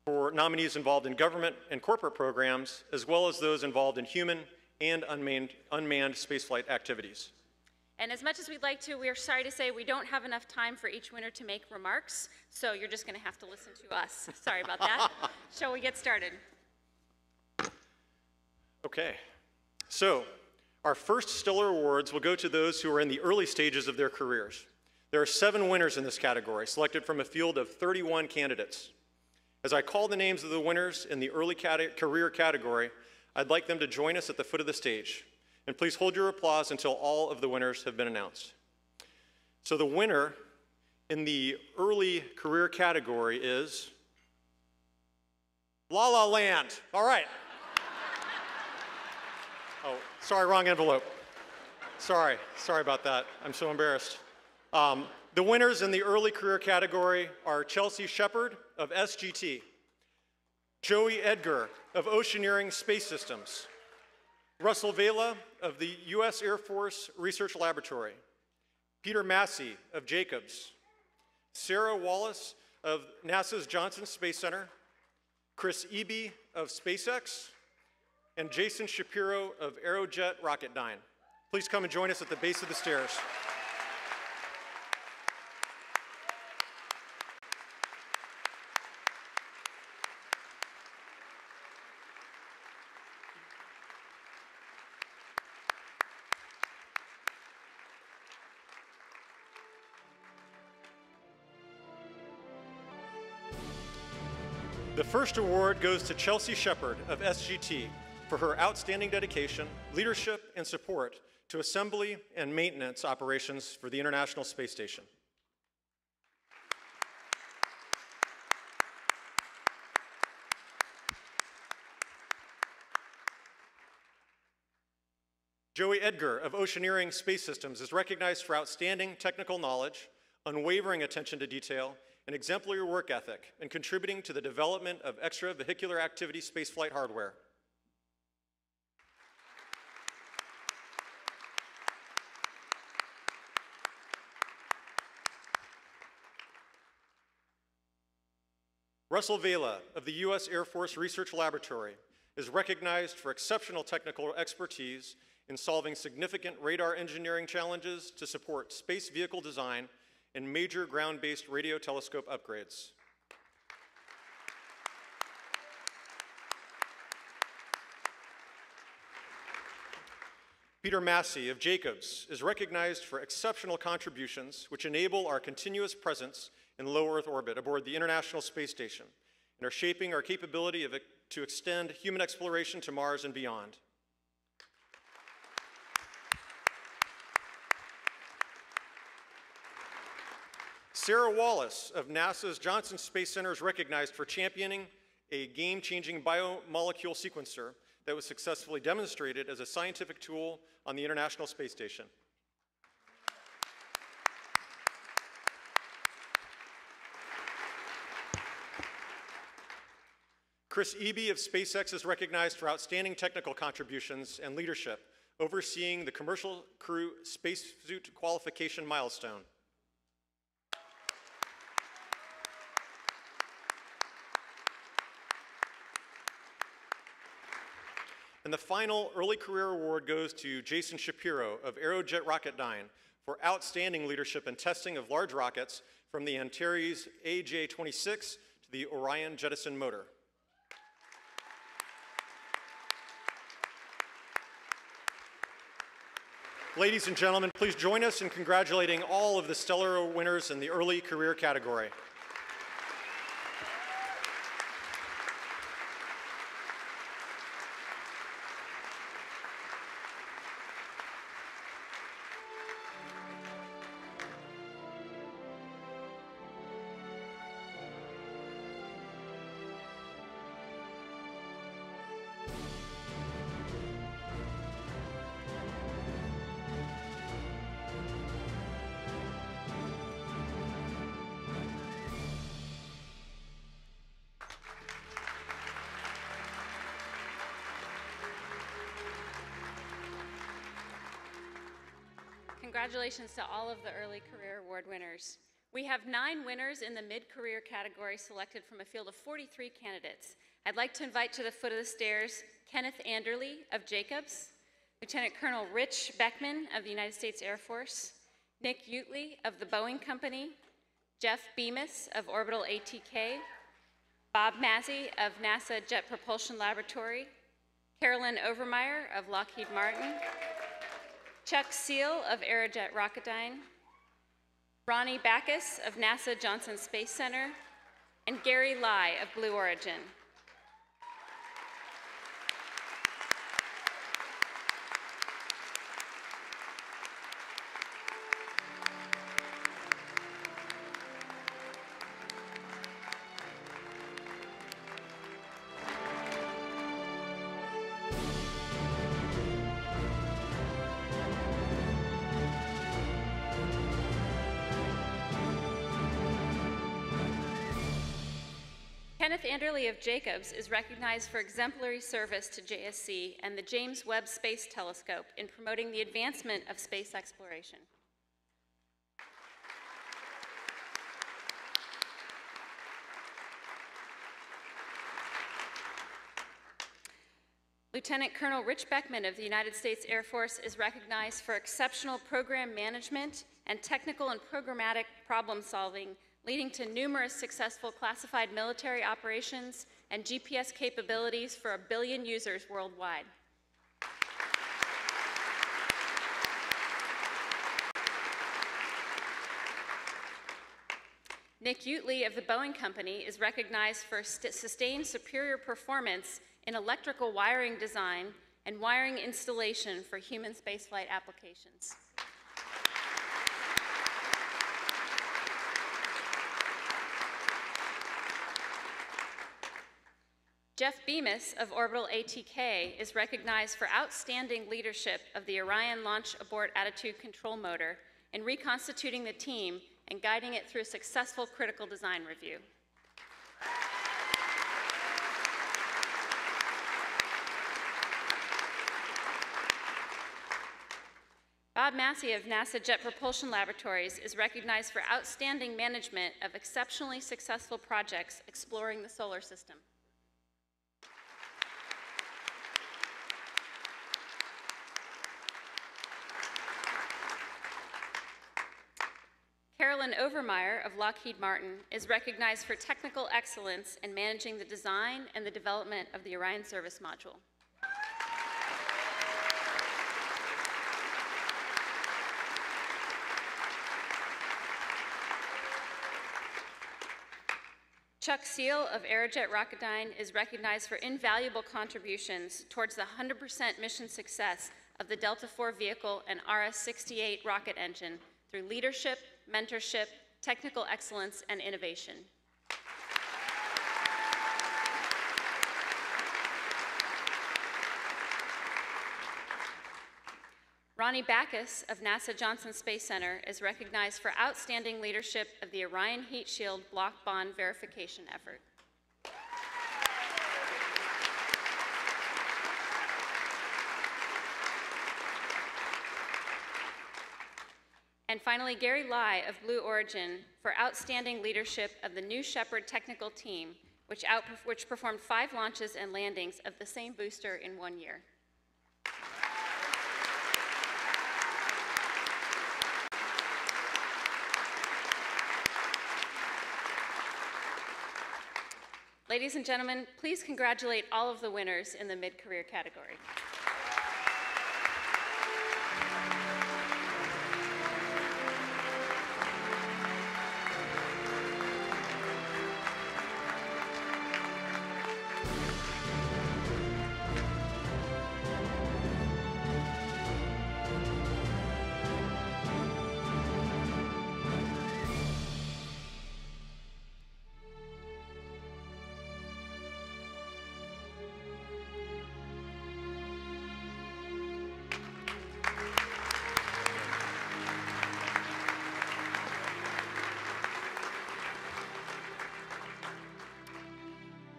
for nominees involved in government and corporate programs, as well as those involved in human and unmanned spaceflight activities. And as much as we'd like to, we are sorry to say we don't have enough time for each winner to make remarks, so you're just going to have to listen to us. Sorry about that. Shall we get started? Okay, so our first Stellar Awards will go to those who are in the early stages of their careers. There are 7 winners in this category, selected from a field of 31 candidates. As I call the names of the winners in the early career category, I'd like them to join us at the foot of the stage. And please hold your applause until all of the winners have been announced. So the winner in the early career category is La La Land. All right. Oh, sorry, wrong envelope. Sorry about that. I'm so embarrassed. The winners in the early career category are Chelsea Shepard of SGT, Joey Edgar of Oceaneering Space Systems, Russell Vela of the U.S. Air Force Research Laboratory, Peter Massey of Jacobs, Sarah Wallace of NASA's Johnson Space Center, Chris Eby of SpaceX, and Jason Shapiro of Aerojet Rocketdyne. Please come and join us at the base of the stairs. The first award goes to Chelsea Shepard of SGT for her outstanding dedication, leadership, and support to assembly and maintenance operations for the International Space Station. Joey Edgar of Oceaneering Space Systems is recognized for outstanding technical knowledge, unwavering attention to detail, and exemplary work ethic in contributing to the development of extravehicular activity spaceflight hardware. Russell Vela of the U.S. Air Force Research Laboratory is recognized for exceptional technical expertise in solving significant radar engineering challenges to support space vehicle design and major ground-based radio telescope upgrades. Peter Massey of Jacobs is recognized for exceptional contributions which enable our continuous presence in low Earth orbit aboard the International Space Station and are shaping our capability to extend human exploration to Mars and beyond. Sarah Wallace of NASA's Johnson Space Center is recognized for championing a game-changing biomolecule sequencer that was successfully demonstrated as a scientific tool on the International Space Station. Chris Eby of SpaceX is recognized for outstanding technical contributions and leadership, overseeing the commercial crew spacesuit qualification milestone. And the final early career award goes to Jason Shapiro of Aerojet Rocketdyne for outstanding leadership in testing of large rockets from the Antares AJ-26 to the Orion Jettison motor. Ladies and gentlemen, please join us in congratulating all of the stellar winners in the early career category. Congratulations to all of the early career award winners. We have 9 winners in the mid-career category selected from a field of 43 candidates. I'd like to invite to the foot of the stairs Kenneth Anderle of Jacobs, Lieutenant Colonel Rich Beckman of the United States Air Force, Nick Utley of the Boeing Company, Jeff Bemis of Orbital ATK, Bob Mazzy of NASA Jet Propulsion Laboratory, Carolyn Overmeyer of Lockheed Martin, Chuck Seal of Aerojet Rocketdyne, Ronnie Backus of NASA Johnson Space Center, and Gary Lai of Blue Origin. Kenneth Anderle of Jacobs is recognized for exemplary service to JSC and the James Webb Space Telescope in promoting the advancement of space exploration. Lieutenant Colonel Rich Beckman of the United States Air Force is recognized for exceptional program management and technical and programmatic problem solving, leading to numerous successful classified military operations and GPS capabilities for 1 billion users worldwide. Nick Utley of the Boeing Company is recognized for sustained superior performance in electrical wiring design and wiring installation for human spaceflight applications. Jeff Bemis of Orbital ATK is recognized for outstanding leadership of the Orion Launch Abort Attitude Control Motor in reconstituting the team and guiding it through a successful critical design review. Bob Massey of NASA Jet Propulsion Laboratories is recognized for outstanding management of exceptionally successful projects exploring the solar system. Carolyn Overmeyer of Lockheed Martin is recognized for technical excellence in managing the design and the development of the Orion Service Module. Chuck Seal of Aerojet Rocketdyne is recognized for invaluable contributions towards the 100% mission success of the Delta IV vehicle and RS-68 rocket engine through leadership, mentorship, technical excellence, and innovation. Ronnie Backus of NASA Johnson Space Center is recognized for outstanding leadership of the Orion Heat Shield block bond verification effort. And finally, Gary Lai of Blue Origin for outstanding leadership of the New Shepard technical team, which performed 5 launches and landings of the same booster in 1 year. Ladies and gentlemen, please congratulate all of the winners in the mid-career category.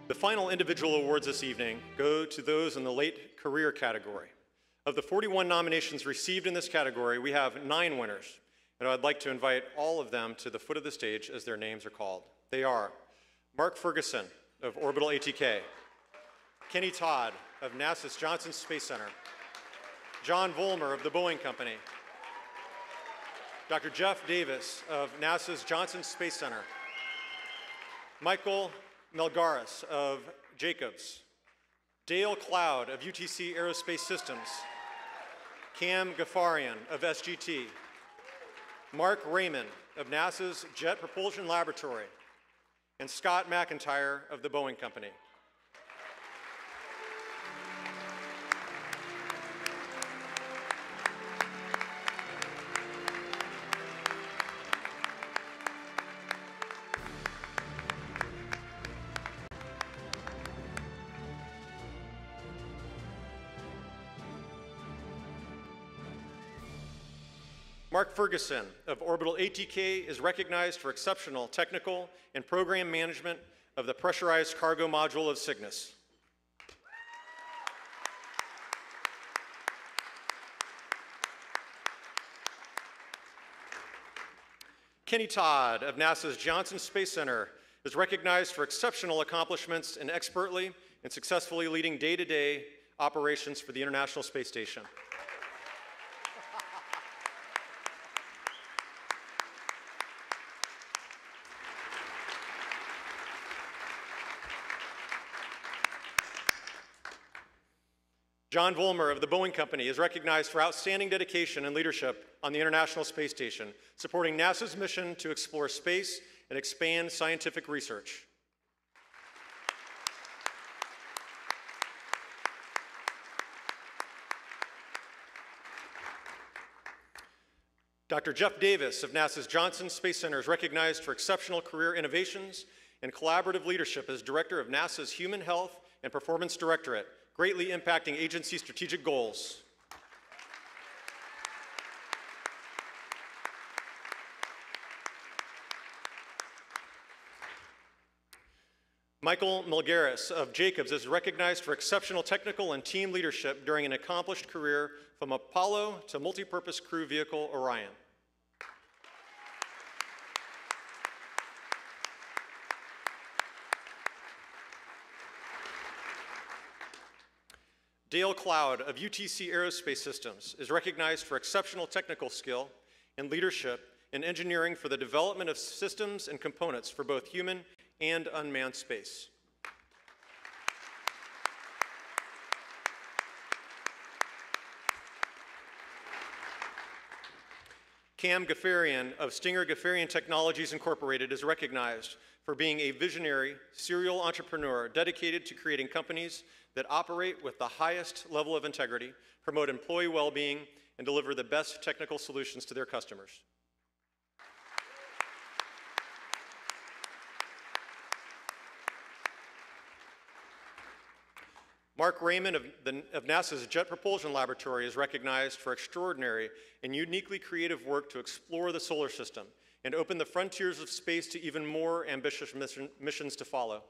The final individual awards this evening go to those in the late career category. Of the 41 nominations received in this category, we have 9 winners, and I'd like to invite all of them to the foot of the stage as their names are called. They are Mark Ferguson of Orbital ATK, Kenny Todd of NASA's Johnson Space Center, John Vollmer of the Boeing Company, Dr. Jeff Davis of NASA's Johnson Space Center, Michael Melgaris of Jacobs, Dale Cloud of UTC Aerospace Systems, Cam Ghaffarian of SGT, Mark Raymond of NASA's Jet Propulsion Laboratory, and Scott McIntyre of the Boeing Company. Mark Ferguson of Orbital ATK is recognized for exceptional technical and program management of the pressurized cargo module of Cygnus. Kenny Todd of NASA's Johnson Space Center is recognized for exceptional accomplishments in expertly and successfully leading day-to-day operations for the International Space Station. John Vollmer of the Boeing Company is recognized for outstanding dedication and leadership on the International Space Station, supporting NASA's mission to explore space and expand scientific research. Dr. Jeff Davis of NASA's Johnson Space Center is recognized for exceptional career innovations and collaborative leadership as director of NASA's Human Health and Performance Directorate, greatly impacting agency strategic goals. Michael Milgaris of Jacobs is recognized for exceptional technical and team leadership during an accomplished career from Apollo to multipurpose crew vehicle Orion. Dale Cloud of UTC Aerospace Systems is recognized for exceptional technical skill and leadership in engineering for the development of systems and components for both human and unmanned space. Cam Ghaffarian of Stinger Ghaffarian Technologies Incorporated is recognized for being a visionary serial entrepreneur dedicated to creating companies that operate with the highest level of integrity, promote employee well-being, and deliver the best technical solutions to their customers. Mark Raymond of NASA's Jet Propulsion Laboratory is recognized for extraordinary and uniquely creative work to explore the solar system and open the frontiers of space to even more ambitious missions to follow.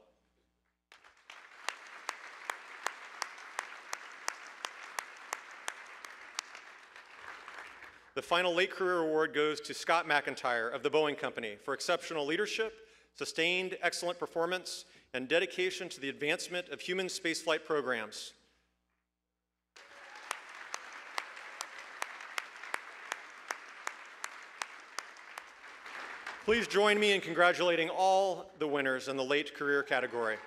The final late career award goes to Scott McIntyre of the Boeing Company for exceptional leadership, sustained excellent performance, and dedication to the advancement of human spaceflight programs. Please join me in congratulating all the winners in the late career category.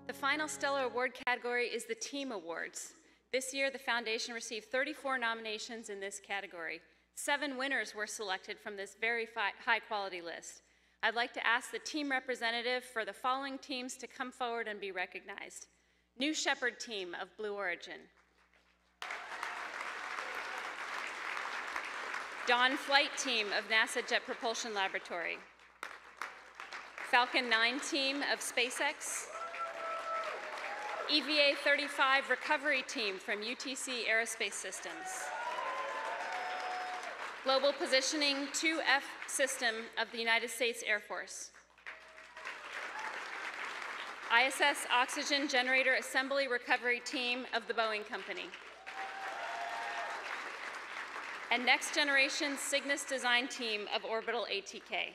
The final Stellar Award category is the Team Awards. This year, the Foundation received 34 nominations in this category. 7 winners were selected from this very high-quality list. I'd like to ask the team representative for the following teams to come forward and be recognized. New Shepard Team of Blue Origin. Dawn Flight Team of NASA Jet Propulsion Laboratory. Falcon 9 Team of SpaceX. EVA 35 Recovery Team from UTC Aerospace Systems. Global Positioning 2F System of the United States Air Force. ISS Oxygen Generator Assembly Recovery Team of the Boeing Company. And Next Generation Cygnus Design Team of Orbital ATK.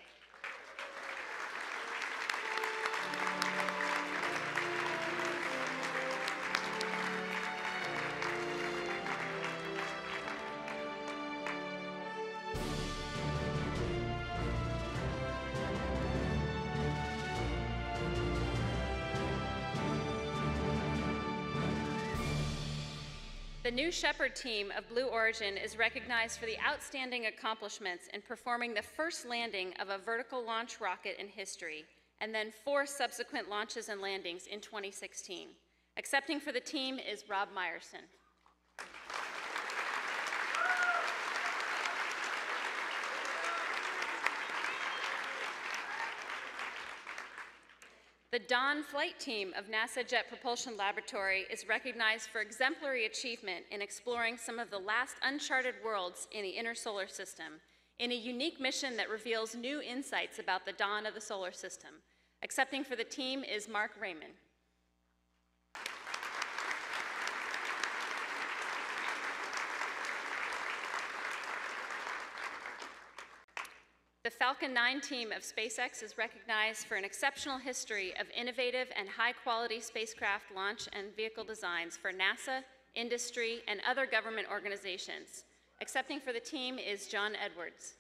The New Shepard Team of Blue Origin is recognized for the outstanding accomplishments in performing the first landing of a vertical launch rocket in history, and then 4 subsequent launches and landings in 2016. Accepting for the team is Rob Meyerson. The Dawn Flight Team of NASA Jet Propulsion Laboratory is recognized for exemplary achievement in exploring some of the last uncharted worlds in the inner solar system, in a unique mission that reveals new insights about the dawn of the solar system. Accepting for the team is Mark Raymond. The Falcon 9 team of SpaceX is recognized for an exceptional history of innovative and high-quality spacecraft launch and vehicle designs for NASA, industry, and other government organizations. Accepting for the team is John Edwards.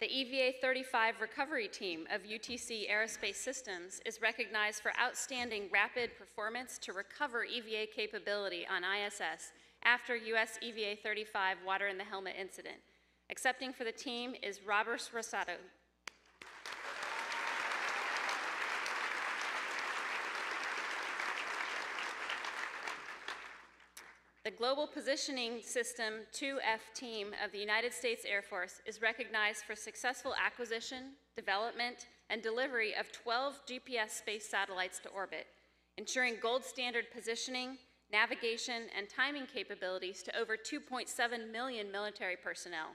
The EVA 35 recovery team of UTC Aerospace Systems is recognized for outstanding rapid performance to recover EVA capability on ISS after US EVA 35 water in the helmet incident. Accepting for the team is Robert Rosado. The Global Positioning System 2F team of the United States Air Force is recognized for successful acquisition, development, and delivery of 12 GPS space satellites to orbit, ensuring gold standard positioning, navigation, and timing capabilities to over 2.7 million military personnel,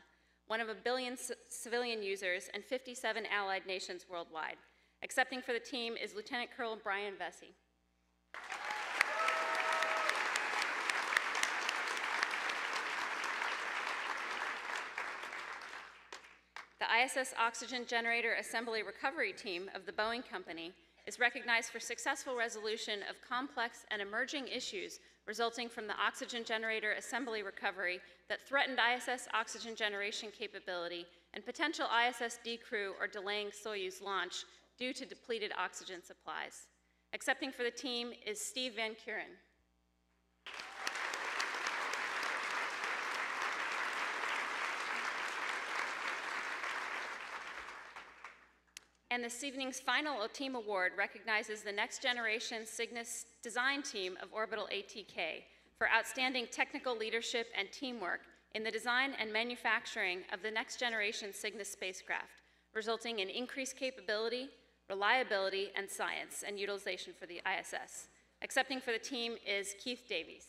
one of a billion civilian users, and 57 allied nations worldwide. Accepting for the team is Lieutenant Colonel Brian Vesey. The ISS Oxygen Generator Assembly Recovery Team of the Boeing Company is recognized for successful resolution of complex and emerging issues resulting from the oxygen generator assembly recovery that threatened ISS oxygen generation capability and potential ISS decrew or delaying Soyuz launch due to depleted oxygen supplies. Accepting for the team is Steve Van Kuren. And this evening's final team award recognizes the Next Generation Cygnus design team of Orbital ATK for outstanding technical leadership and teamwork in the design and manufacturing of the Next Generation Cygnus spacecraft, resulting in increased capability, reliability, and science and utilization for the ISS. Accepting for the team is Keith Davies.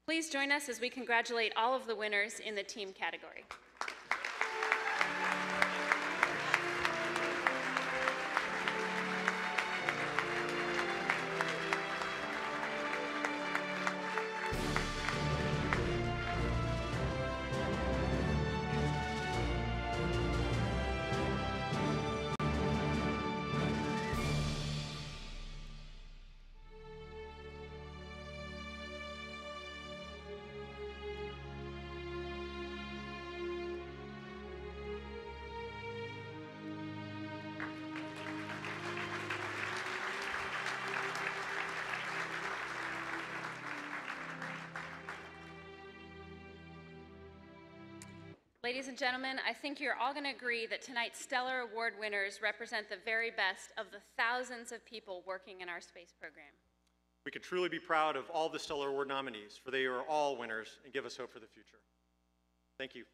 Please join us as we congratulate all of the winners in the team category. Ladies and gentlemen, I think you're all going to agree that tonight's Stellar Award winners represent the very best of the thousands of people working in our space program. We can truly be proud of all the Stellar Award nominees, for they are all winners and give us hope for the future. Thank you.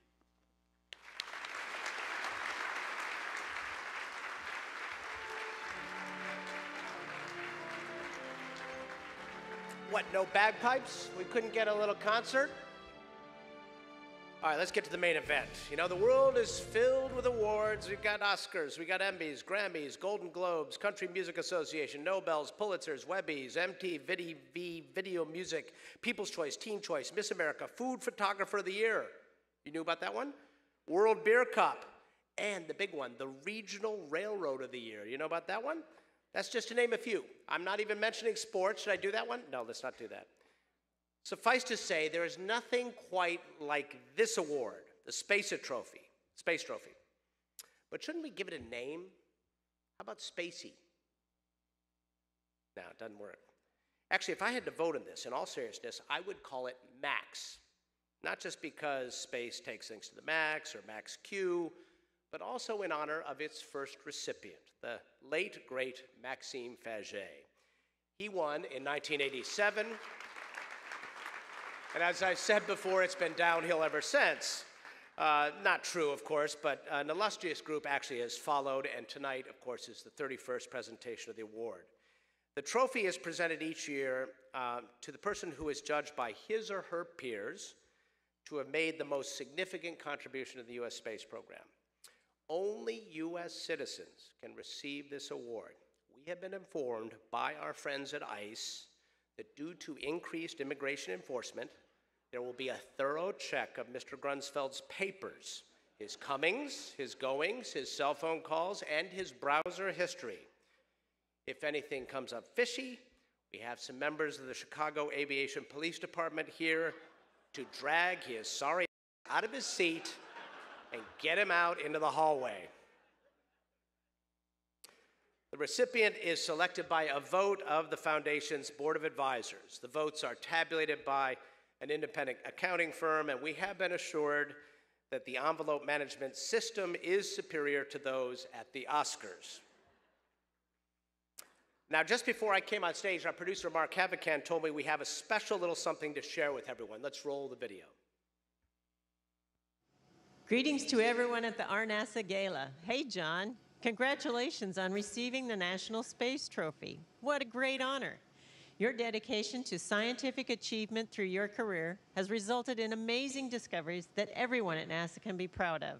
What, no bagpipes? We couldn't get a little concert? All right, let's get to the main event. You know, the world is filled with awards. We've got Oscars, we got Emmys, Grammys, Golden Globes, Country Music Association, Nobels, Pulitzers, Webbies, MTV Video Music, People's Choice, Teen Choice, Miss America, Food Photographer of the Year. You knew about that one? World Beer Cup. And the big one, the Regional Railroad of the Year. You know about that one? That's just to name a few. I'm not even mentioning sports. Should I do that one? No, let's not do that. Suffice to say, there is nothing quite like this award, the Space Trophy. But shouldn't we give it a name? How about Spacey? No, it doesn't work. Actually, if I had to vote on this, in all seriousness, I would call it Max. Not just because space takes things to the max or Max Q, but also in honor of its first recipient, the late, great Maxime Faget. He won in 1987. And as I've said before, it's been downhill ever since. Not true, of course, but an illustrious group actually has followed, and tonight, of course, is the 31st presentation of the award. The trophy is presented each year to the person who is judged by his or her peers to have made the most significant contribution to the U.S. space program. only U.S. citizens can receive this award. We have been informed by our friends at ICE that due to increased immigration enforcement, there will be a thorough check of Mr. Grunsfeld's papers, his comings, his goings, his cell phone calls, and his browser history. If anything comes up fishy, we have some members of the Chicago Aviation Police Department here to drag his sorry out of his seat and get him out into the hallway. The recipient is selected by a vote of the Foundation's Board of Advisors. The votes are tabulated by an independent accounting firm, and we have been assured that the envelope management system is superior to those at the Oscars. Now, just before I came on stage, our producer, Mark Havikan, told me we have a special little something to share with everyone. Let's roll the video. Greetings to everyone at the RNASA Gala. Hey, John. Congratulations on receiving the National Space Trophy. What a great honor. Your dedication to scientific achievement through your career has resulted in amazing discoveries that everyone at NASA can be proud of.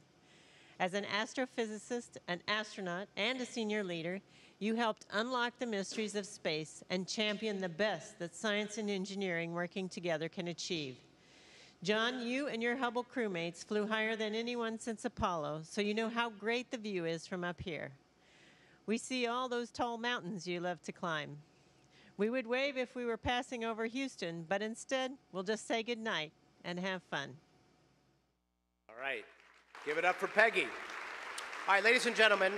As an astrophysicist, an astronaut, and a senior leader, you helped unlock the mysteries of space and champion the best that science and engineering working together can achieve. John, you and your Hubble crewmates flew higher than anyone since Apollo, so you know how great the view is from up here. We see all those tall mountains you love to climb. We would wave if we were passing over Houston, but instead, we'll just say goodnight and have fun. All right, give it up for Peggy. All right, ladies and gentlemen,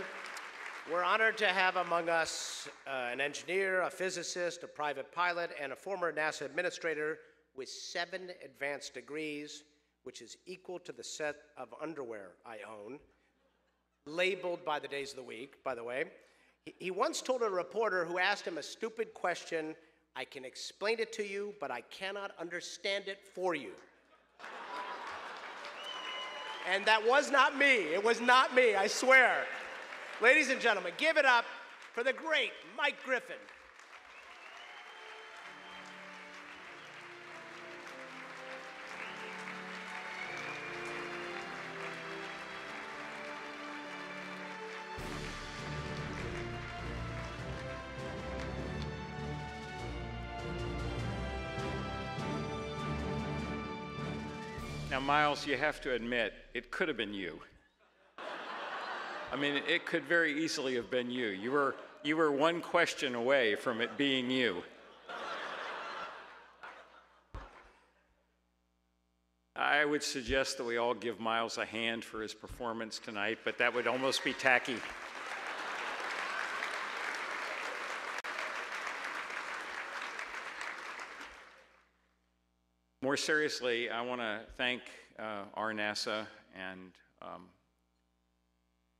we're honored to have among us an engineer, a physicist, a private pilot, and a former NASA administrator with 7 advanced degrees, which is equal to the set of underwear I own, labeled by the days of the week, by the way. He once told a reporter who asked him a stupid question, "I can explain it to you, but I cannot understand it for you." And that was not me. It was not me, I swear. Ladies and gentlemen, give it up for the great Mike Griffin. Now, Miles, you have to admit, it could have been you. I mean, it could very easily have been you. You were one question away from it being you. I would suggest that we all give Miles a hand for his performance tonight, but that would almost be tacky. More seriously, I want to thank RNASA and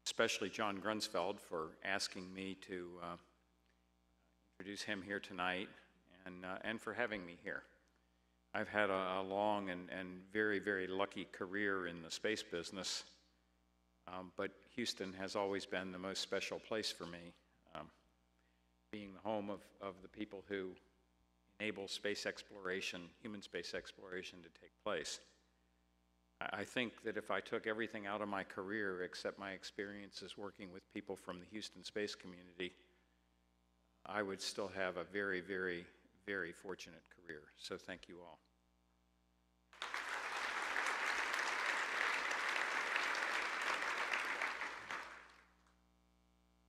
especially John Grunsfeld for asking me to introduce him here tonight and for having me here. I've had a long and very, very lucky career in the space business, but Houston has always been the most special place for me, being the home of the people who enable space exploration, human space exploration to take place. I think that if I took everything out of my career except my experiences working with people from the Houston space community, I would still have a very, very, very fortunate career. So thank you all.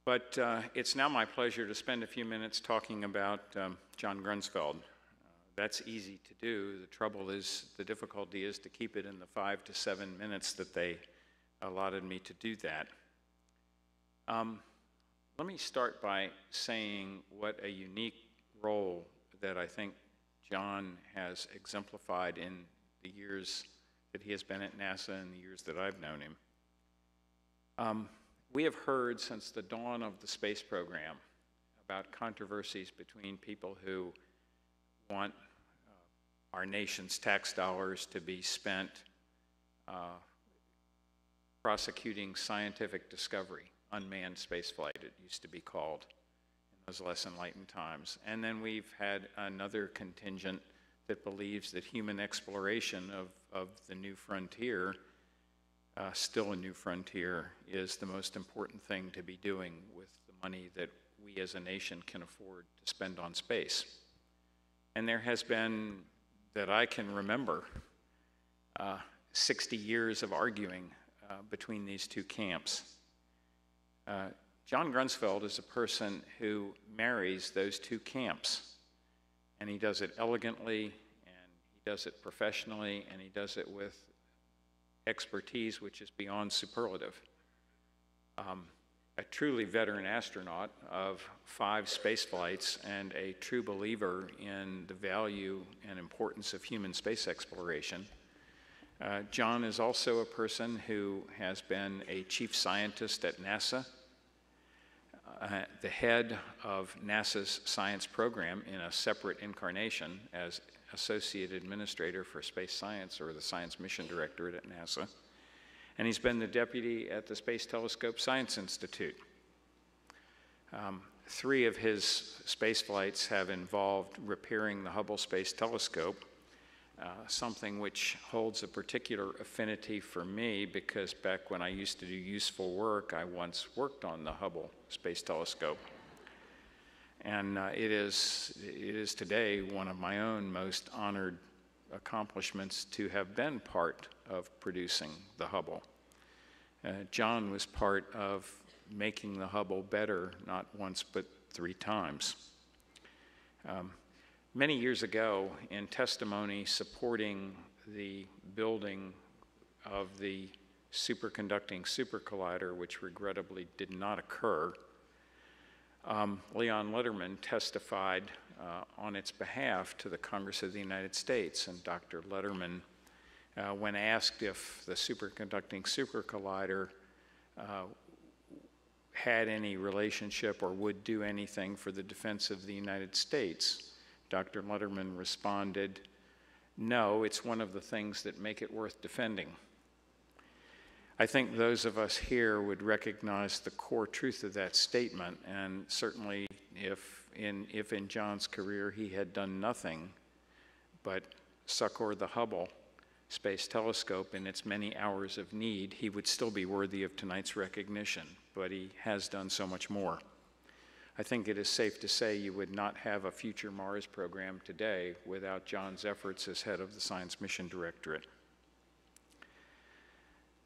But it's now my pleasure to spend a few minutes talking about John Grunsfeld. That's easy to do. The trouble is, the difficulty is to keep it in the 5 to 7 minutes that they allotted me to do that. Let me start by saying what a unique role that I think John has exemplified in the years that he has been at NASA and the years that I've known him. We have heard since the dawn of the space program about controversies between people who want our nation's tax dollars to be spent prosecuting scientific discovery, unmanned spaceflight, it used to be called in those less enlightened times. And then we've had another contingent that believes that human exploration of the new frontier still a new frontier, is the most important thing to be doing with the money that we as a nation can afford to spend on space. And there has been, that I can remember, 60 years of arguing between these two camps. John Grunsfeld is a person who marries those two camps, and he does it elegantly, and he does it professionally, and he does it with expertise which is beyond superlative. A truly veteran astronaut of 5 space flights and a true believer in the value and importance of human space exploration. John is also a person who has been a chief scientist at NASA, the head of NASA's science program in a separate incarnation as Associate Administrator for Space Science, or the Science Mission Directorate at NASA. And he's been the deputy at the Space Telescope Science Institute. 3 of his space flights have involved repairing the Hubble Space Telescope, something which holds a particular affinity for me because back when I used to do useful work, I once worked on the Hubble Space Telescope. And it is today one of my own most honored accomplishments to have been part of producing the Hubble. John was part of making the Hubble better, not once but 3 times. Many years ago, in testimony supporting the building of the superconducting supercollider, which regrettably did not occur, Leon Letterman testified on its behalf to the Congress of the United States, and Dr. Letterman, when asked if the superconducting supercollider had any relationship or would do anything for the defense of the United States, Dr. Letterman responded, "No, it's one of the things that make it worth defending." I think those of us here would recognize the core truth of that statement, and certainly if in John's career he had done nothing but succor the Hubble Space Telescope in its many hours of need, he would still be worthy of tonight's recognition, but he has done so much more. I think it is safe to say you would not have a future Mars program today without John's efforts as head of the Science Mission Directorate.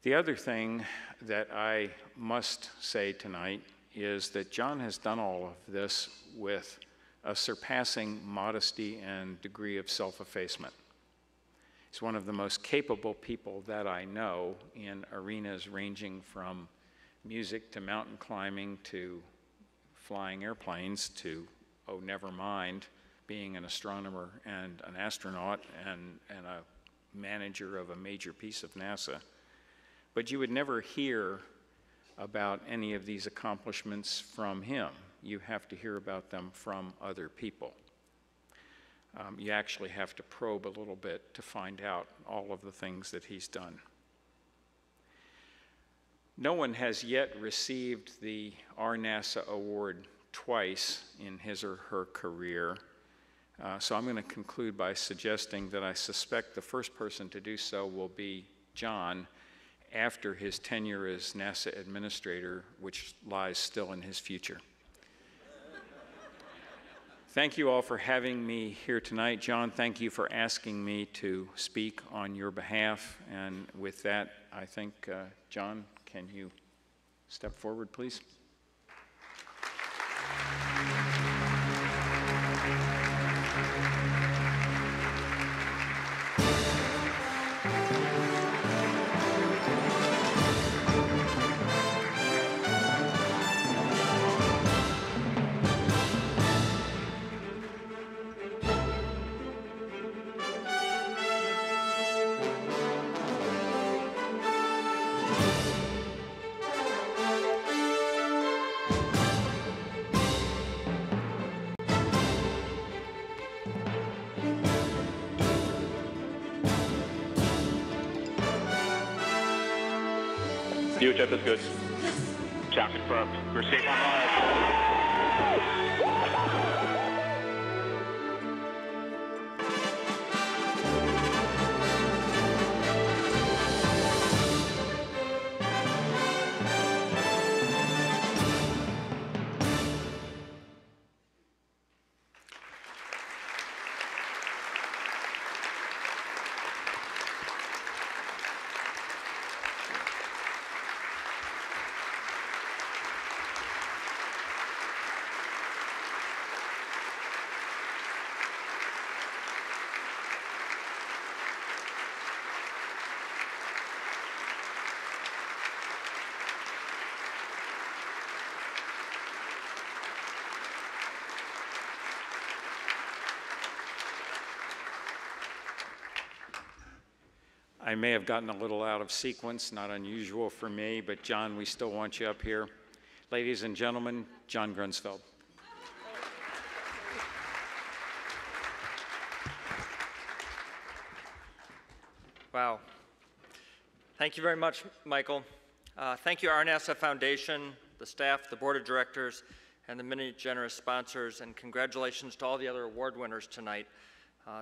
The other thing that I must say tonight is that John has done all of this with a surpassing modesty and degree of self-effacement. He's one of the most capable people that I know in arenas ranging from music to mountain climbing to flying airplanes to, oh, never mind, being an astronomer and an astronaut and a manager of a major piece of NASA. But you would never hear about any of these accomplishments from him. You have to hear about them from other people. You actually have to probe a little bit to find out all of the things that he's done. No one has yet received the RNASA award twice in his or her career, so I'm going to conclude by suggesting that I suspect the first person to do so will be John after his tenure as NASA administrator, which lies still in his future. Thank you all for having me here tonight. John, thank you for asking me to speak on your behalf. And with that, I think, John, can you step forward, please? UHF is good. Sound confirmed. We're safe on Mars. I may have gotten a little out of sequence, not unusual for me, but John, we still want you up here. Ladies and gentlemen, John Grunsfeld. Wow. Thank you very much, Michael. Thank you, RNASA Foundation, the staff, the board of directors, and the many generous sponsors, and congratulations to all the other award winners tonight.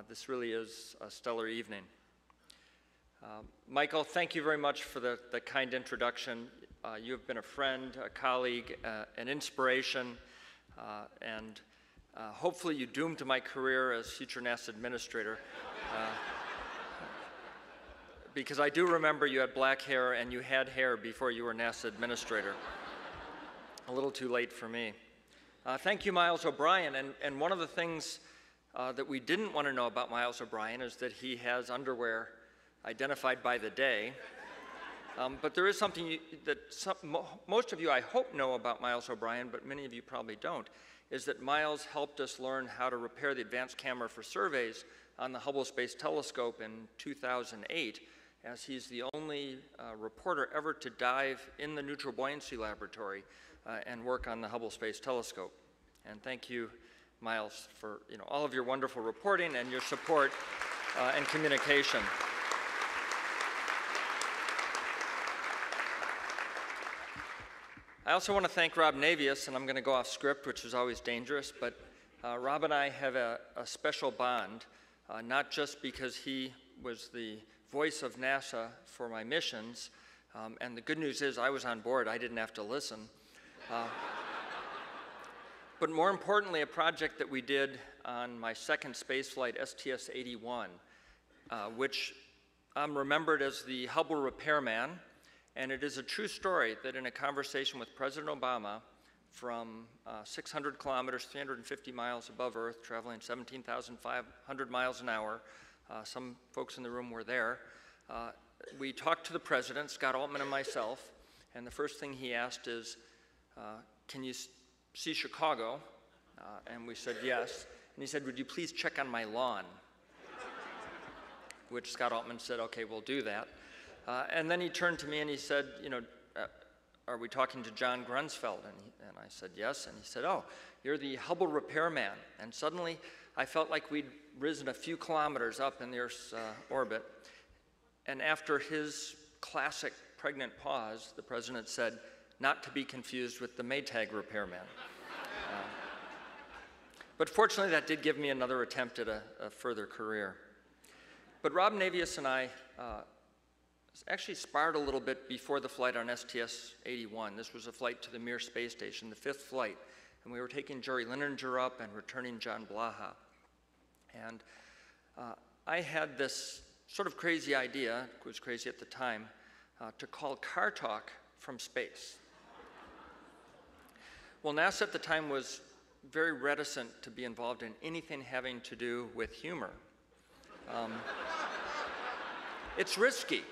This really is a stellar evening. Michael, thank you very much for the kind introduction. You have been a friend, a colleague, an inspiration, and hopefully you doomed my career as future NASA administrator. Because I do remember you had black hair and you had hair before you were NASA administrator. A little too late for me. Thank you, Miles O'Brien. And one of the things that we didn't want to know about Miles O'Brien is that he has underwear identified by the day. But there is something that most of you, I hope, know about Miles O'Brien, but many of you probably don't, is that Miles helped us learn how to repair the advanced camera for surveys on the Hubble Space Telescope in 2008, as he's the only reporter ever to dive in the neutral buoyancy laboratory and work on the Hubble Space Telescope. And thank you, Miles, for all of your wonderful reporting and your support and communication. I also want to thank Rob Navius, and I'm going to go off script, which is always dangerous, but Rob and I have a special bond, not just because he was the voice of NASA for my missions, and the good news is I was on board, I didn't have to listen. But more importantly, a project that we did on my second space flight, STS-81, which I'm remembered as the Hubble repairman, and it is a true story that in a conversation with President Obama from 600 kilometers, 350 miles above Earth, traveling 17,500 miles an hour, some folks in the room were there. We talked to the president, Scott Altman and myself, and the first thing he asked is, can you see Chicago? And we said yes. And he said, would you please check on my lawn? Which Scott Altman said, okay, we'll do that. And then he turned to me and he said, are we talking to John Grunsfeld? And I said yes. And he said, oh, you're the Hubble repairman. And suddenly I felt like we'd risen a few kilometers up in the Earth's orbit. And after his classic pregnant pause, the president said, not to be confused with the Maytag repairman. But fortunately, that did give me another attempt at a further career. But Rob Navius and I actually sparred a little bit before the flight on STS-81. This was a flight to the Mir space station, the 5th flight. And we were taking Jerry Linenger up and returning John Blaha. And I had this sort of crazy idea, it was crazy at the time, to call Car Talk from space. Well, NASA at the time was very reticent to be involved in anything having to do with humor. It's risky.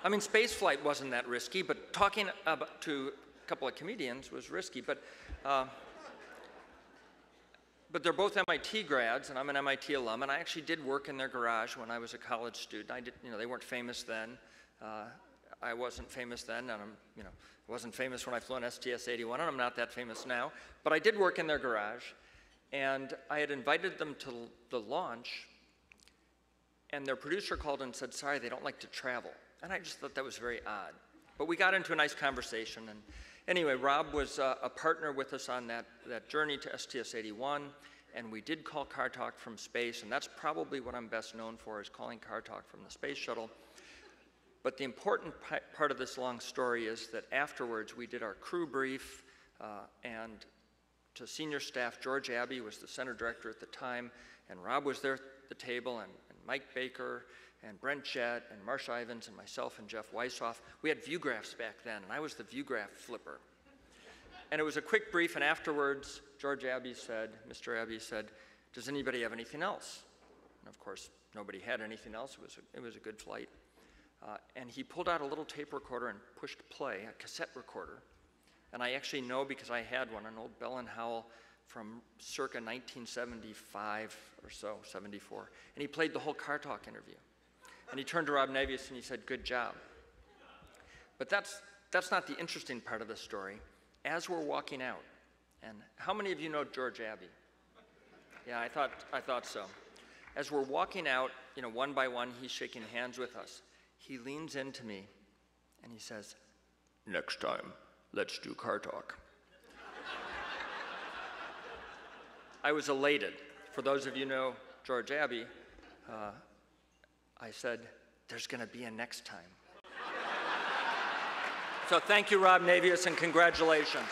I mean, spaceflight wasn't that risky, but talking to a couple of comedians was risky. But they're both MIT grads, and I'm an MIT alum, and I actually did work in their garage when I was a college student. They weren't famous then. I wasn't famous then, and I wasn't famous when I flew on STS-81, and I'm not that famous now. But I did work in their garage, and I had invited them to the launch, and their producer called and said, sorry, they don't like to travel. And I just thought that was very odd. But we got into a nice conversation, and anyway, Rob was a partner with us on that journey to STS-81, and we did call Car Talk from space, and that's probably what I'm best known for, is calling Car Talk from the space shuttle. But the important part of this long story is that afterwards we did our crew brief, and to senior staff, George Abbey was the center director at the time, and Rob was there at the table, and Mike Baker, and Brent Jett, and Marsh Ivins, and myself, and Jeff Weishoff. We had view graphs back then, and I was the view graph flipper. And it was a quick brief, and afterwards, Mr. Abbey said, does anybody have anything else? And of course, nobody had anything else. It was a good flight. And he pulled out a little tape recorder and pushed play, a cassette recorder. And I actually know, because I had one, an old Bell & Howell from circa 1975 or so, 74. And he played the whole Car Talk interview. And he turned to Rob Navius and he said, "Good job." But that's not the interesting part of the story. As we're walking out, and how many of you know George Abbey? Yeah, I thought so. As we're walking out, you know, one by one, he's shaking hands with us. He leans into me and he says, "Next time, let's do car talk." I was elated. For those of you who know George Abbey, I said, "There's going to be a next time." So thank you, Rob Navius, and congratulations.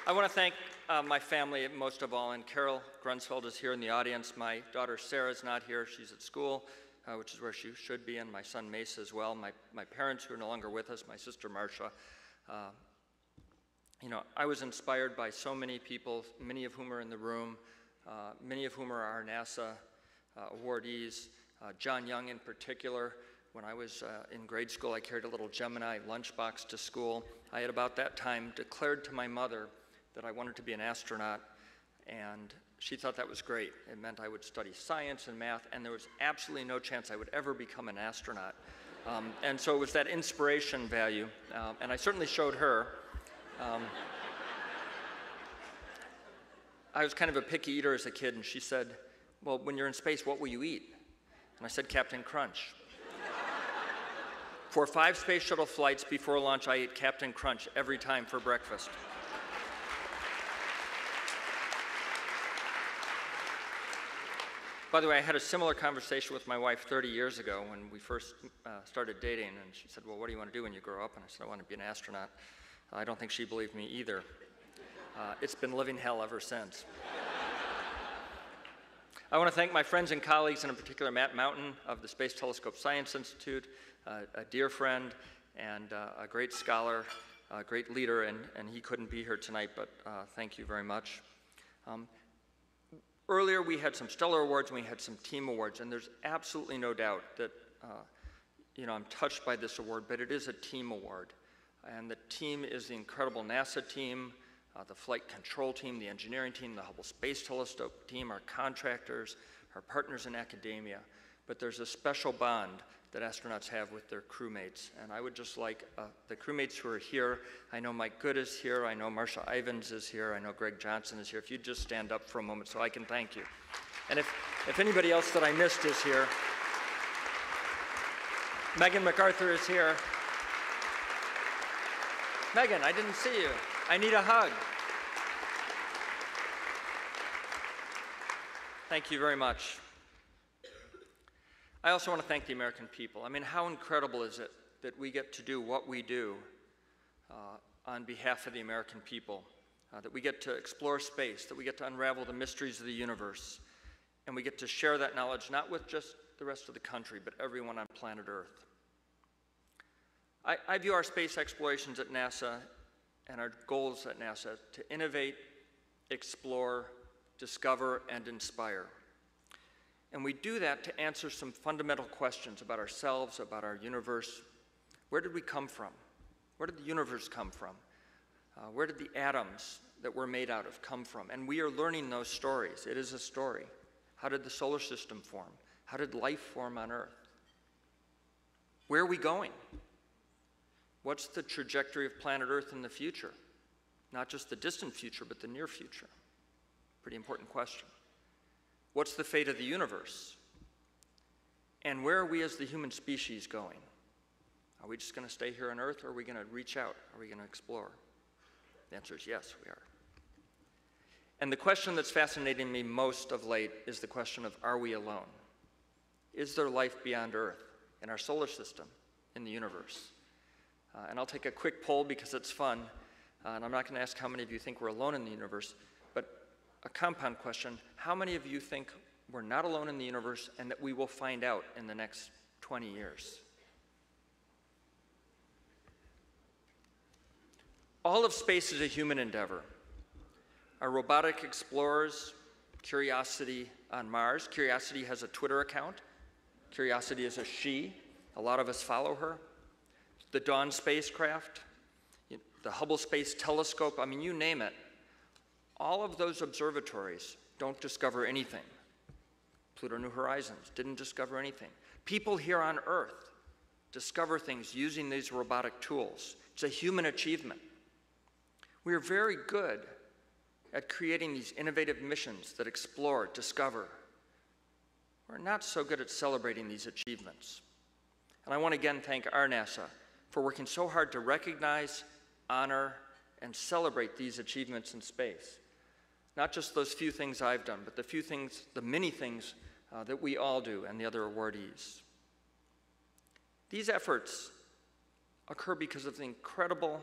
I want to thank my family most of all, and Carol Grunsfeld is here in the audience. My daughter Sarah is not here. She's at school, which is where she should be, and my son Mace as well. My parents who are no longer with us, my sister Marcia. You know, I was inspired by so many people, many of whom are in the room, many of whom are our NASA awardees. John Young in particular. When I was in grade school, I carried a little Gemini lunchbox to school. I had about that time declared to my mother that I wanted to be an astronaut, and she thought that was great. It meant I would study science and math, and there was absolutely no chance I would ever become an astronaut. And so it was that inspiration value, and I certainly showed her. I was kind of a picky eater as a kid, and she said, "Well, when you're in space, what will you eat?" And I said, "Captain Crunch." For 5 space shuttle flights before launch, I ate Captain Crunch every time for breakfast. By the way, I had a similar conversation with my wife 30 years ago when we first started dating, and she said, "Well, what do you want to do when you grow up?" And I said, "I want to be an astronaut." I don't think she believed me either. It's been living hell ever since. I want to thank my friends and colleagues, and in particular Matt Mountain of the Space Telescope Science Institute, a dear friend and a great scholar, a great leader, and he couldn't be here tonight, but thank you very much. Earlier we had some stellar awards and we had some team awards, and there's absolutely no doubt that you know, I'm touched by this award, but it is a team award. And the team is the incredible NASA team, the flight control team, the engineering team, the Hubble Space Telescope team, our contractors, our partners in academia. But there's a special bond that astronauts have with their crewmates. And I would just like the crewmates who are here, I know Mike Good is here, I know Marcia Ivins is here, I know Greg Johnson is here. If you'd just stand up for a moment so I can thank you. And if anybody else that I missed is here, Megan MacArthur is here. Megan, I didn't see you. I need a hug. Thank you very much. I also want to thank the American people. I mean, how incredible is it that we get to do what we do on behalf of the American people, that we get to explore space, that we get to unravel the mysteries of the universe, and we get to share that knowledge not with just the rest of the country, but everyone on planet Earth. I view our space explorations at NASA and our goals at NASA to innovate, explore, discover, and inspire. And we do that to answer some fundamental questions about ourselves, about our universe. Where did we come from? Where did the universe come from? Where did the atoms that we're made out of come from? And we are learning those stories. It is a story. How did the solar system form? How did life form on Earth? Where are we going? What's the trajectory of planet Earth in the future? Not just the distant future, but the near future. Pretty important question. What's the fate of the universe? And where are we as the human species going? Are we just going to stay here on Earth, or are we going to reach out? Are we going to explore? The answer is yes, we are. And the question that's fascinating me most of late is the question of, are we alone? Is there life beyond Earth, in our solar system, in the universe? And I'll take a quick poll because it's fun, and I'm not going to ask how many of you think we're alone in the universe, but a compound question: how many of you think we're not alone in the universe and that we will find out in the next 20 years? All of space is a human endeavor. Our robotic explorers, Curiosity on Mars. Curiosity has a Twitter account. Curiosity is a she. A lot of us follow her. The Dawn spacecraft, the Hubble Space Telescope, I mean, you name it. All of those observatories don't discover anything. Pluto New Horizons didn't discover anything. People here on Earth discover things using these robotic tools. It's a human achievement. We are very good at creating these innovative missions that explore, discover. We're not so good at celebrating these achievements. And I want to again thank RNASA for working so hard to recognize, honor, and celebrate these achievements in space. Not just those few things I've done, but the many things that we all do and the other awardees. These efforts occur because of the incredible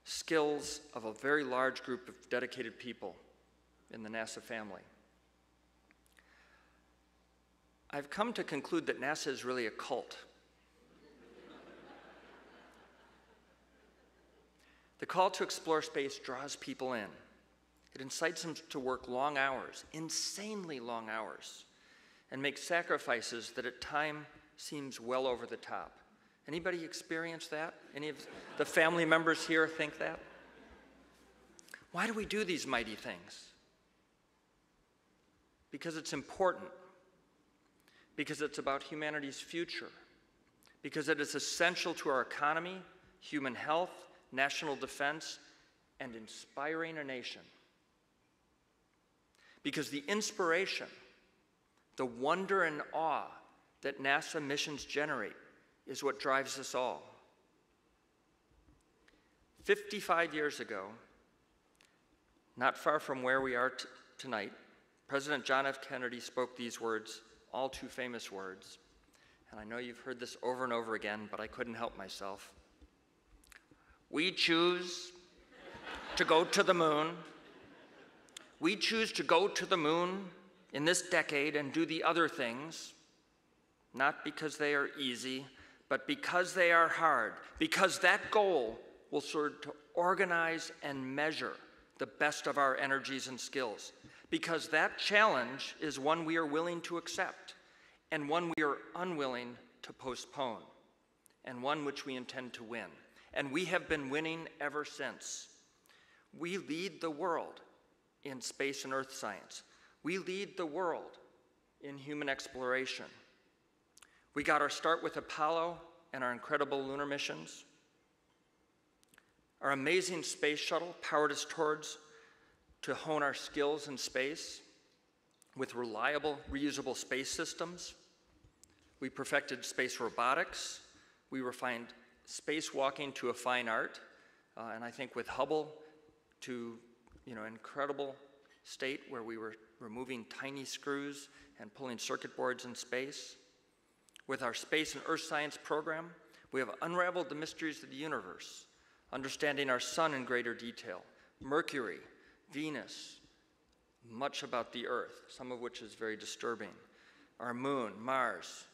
skills of a very large group of dedicated people in the NASA family. I've come to conclude that NASA is really a cult. The call to explore space draws people in. It incites them to work long hours, insanely long hours, and make sacrifices that at times seems well over the top. Anybody experience that? Any of the family members here think that? Why do we do these mighty things? Because it's important. Because it's about humanity's future. Because it is essential to our economy, human health, national defense, and inspiring a nation. Because the inspiration, the wonder and awe that NASA missions generate is what drives us all. 55 years ago, not far from where we are tonight, President John F. Kennedy spoke these words, all too famous words, and I know you've heard this over and over again, but I couldn't help myself. We choose to go to the moon. We choose to go to the moon in this decade and do the other things, not because they are easy, but because they are hard, because that goal will serve to organize and measure the best of our energies and skills, because that challenge is one we are willing to accept and one we are unwilling to postpone, and one which we intend to win. And we have been winning ever since. We lead the world in space and earth science. We lead the world in human exploration. We got our start with Apollo and our incredible lunar missions. Our amazing space shuttle powered us to hone our skills in space with reliable, reusable space systems. We perfected space robotics. We refined spacewalking to a fine art, and I think with Hubble to incredible state where we were removing tiny screws and pulling circuit boards in space. With our space and earth science program, we have unraveled the mysteries of the universe, understanding our sun in greater detail, Mercury, Venus, much about the Earth, some of which is very disturbing, our moon, Mars,